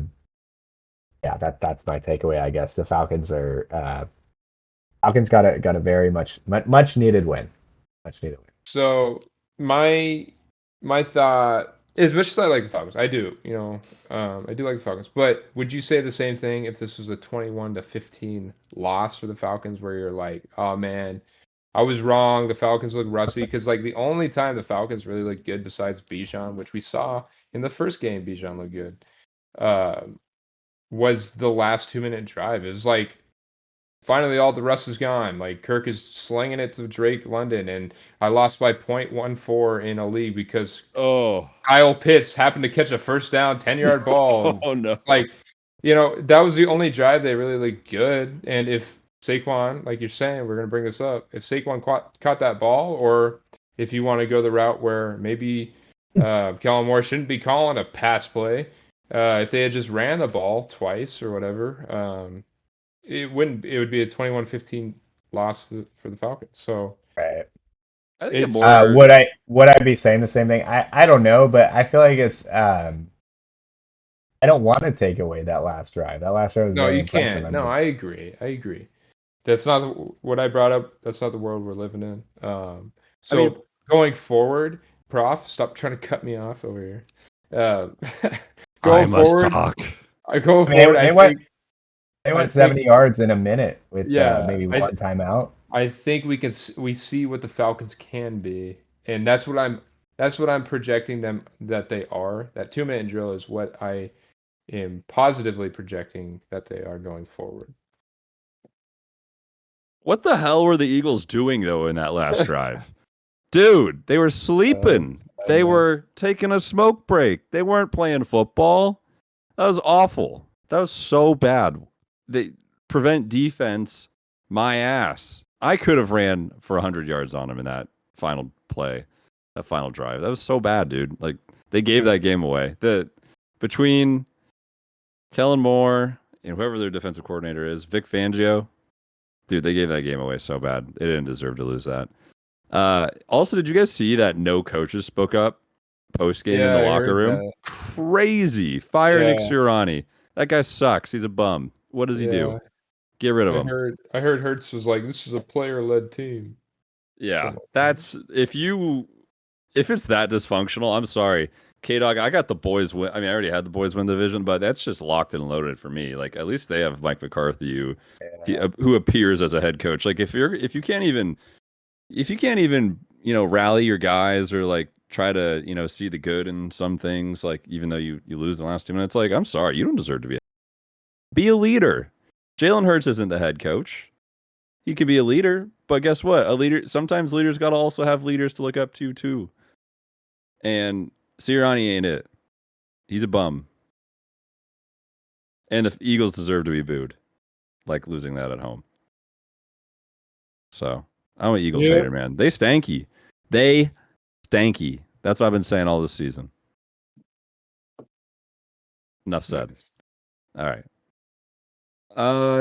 that's my takeaway, I guess. The Falcons got a very much needed win. Much needed win. So my thought, as much as I like the Falcons, I do, I do like the Falcons. But would you say the same thing if this was a 21-15 loss for the Falcons, where you're like, oh man, I was wrong. The Falcons look rusty, because like the only time the Falcons really looked good besides Bijan, which we saw in the first game, Bijan looked good, uh, was the last 2-minute drive. It was like finally all the rust is gone. Like Kirk is slinging it to Drake London, and I lost by .14 in a league because Kyle Pitts happened to catch a first down 10-yard ball. And, Oh no. like, that was the only drive they really looked good. And if Saquon, like you're saying, we're gonna bring this up, if Saquon caught that ball, or if you want to go the route where maybe Kellen Moore shouldn't be calling a pass play, if they had just ran the ball twice or whatever, it would be a 21-15 loss for the Falcons. So Right. I think would I be saying the same thing? I don't know, but I feel like it's I don't want to take away that last drive. That last drive was no, very you impressive. can't. I No, mean, I agree. That's not what I brought up. That's not the world we're living in. I mean, So going forward, Prof, stop trying to cut me off over here. Uh, going forward, I think they went 70 yards in a minute with yeah, maybe one timeout. I think we see what the Falcons can be, and that's what I'm projecting them that they are. That 2-minute drill is what I am positively projecting that they are going forward. what the hell were the Eagles doing though in that last drive? Dude, they were sleeping. They were taking a smoke break. They weren't playing football. That was awful. That was so bad. They prevent defense, my ass. I could have ran for 100 yards on him in that final play, that final drive. That was so bad, dude. Like, they gave that game away. Between Kellen Moore and whoever their defensive coordinator is, Vic Fangio, dude, they gave that game away so bad. They didn't deserve to lose that. Also, did you guys see that no coaches spoke up post game in the locker room? Crazy. Fire Nick Sirianni. That guy sucks. He's a bum. What does he do? Get rid of him. I heard Hertz was like, this is a player-led team. Yeah, that's if it's that dysfunctional, I'm sorry. K-Dog, I got the boys win. I mean, I already had the boys win the division, but that's just locked and loaded for me. Like, at least they have Mike McCarthy, who appears as a head coach. Like, if you can't even rally your guys or like try to, see the good in some things, like even though you lose in the last 2 minutes. Like, I'm sorry, you don't deserve to be a leader. Jalen Hurts isn't the head coach. He could be a leader, but guess what? Sometimes leaders got to also have leaders to look up to too. And Sirianni ain't it. He's a bum. And the Eagles deserve to be booed, like losing that at home. So I'm an Eagles hater, man. They stanky. That's what I've been saying all this season. Enough said. All right.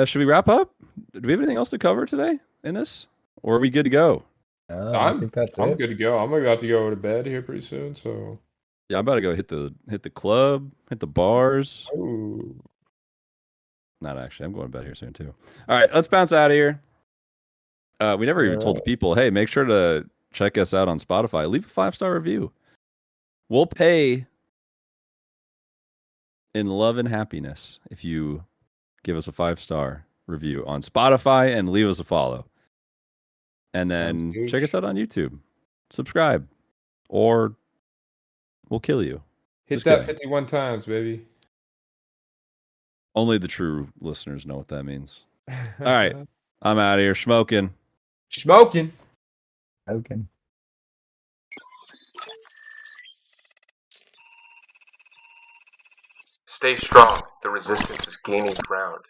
Should we wrap up? Do we have anything else to cover today in this? Or are we good to go? I think that's I'm it. good to go. I'm about to go to bed here pretty soon, so yeah, I'm about to go hit the club, hit the bars. Ooh. Not actually. I'm going to bed here soon too. All right, let's bounce out of here. We never even told the people, hey, make sure to check us out on Spotify. Leave a 5-star review. We'll pay in love and happiness if you give us a 5-star review on Spotify and leave us a follow. And then check us out on YouTube. Subscribe. Or we'll kill you. Hit Just that kidding. 51 times, baby. Only the true listeners know what that means. All right. I'm out of here. Shmokin. Shmokin. Okay. Stay strong. The resistance is gaining ground.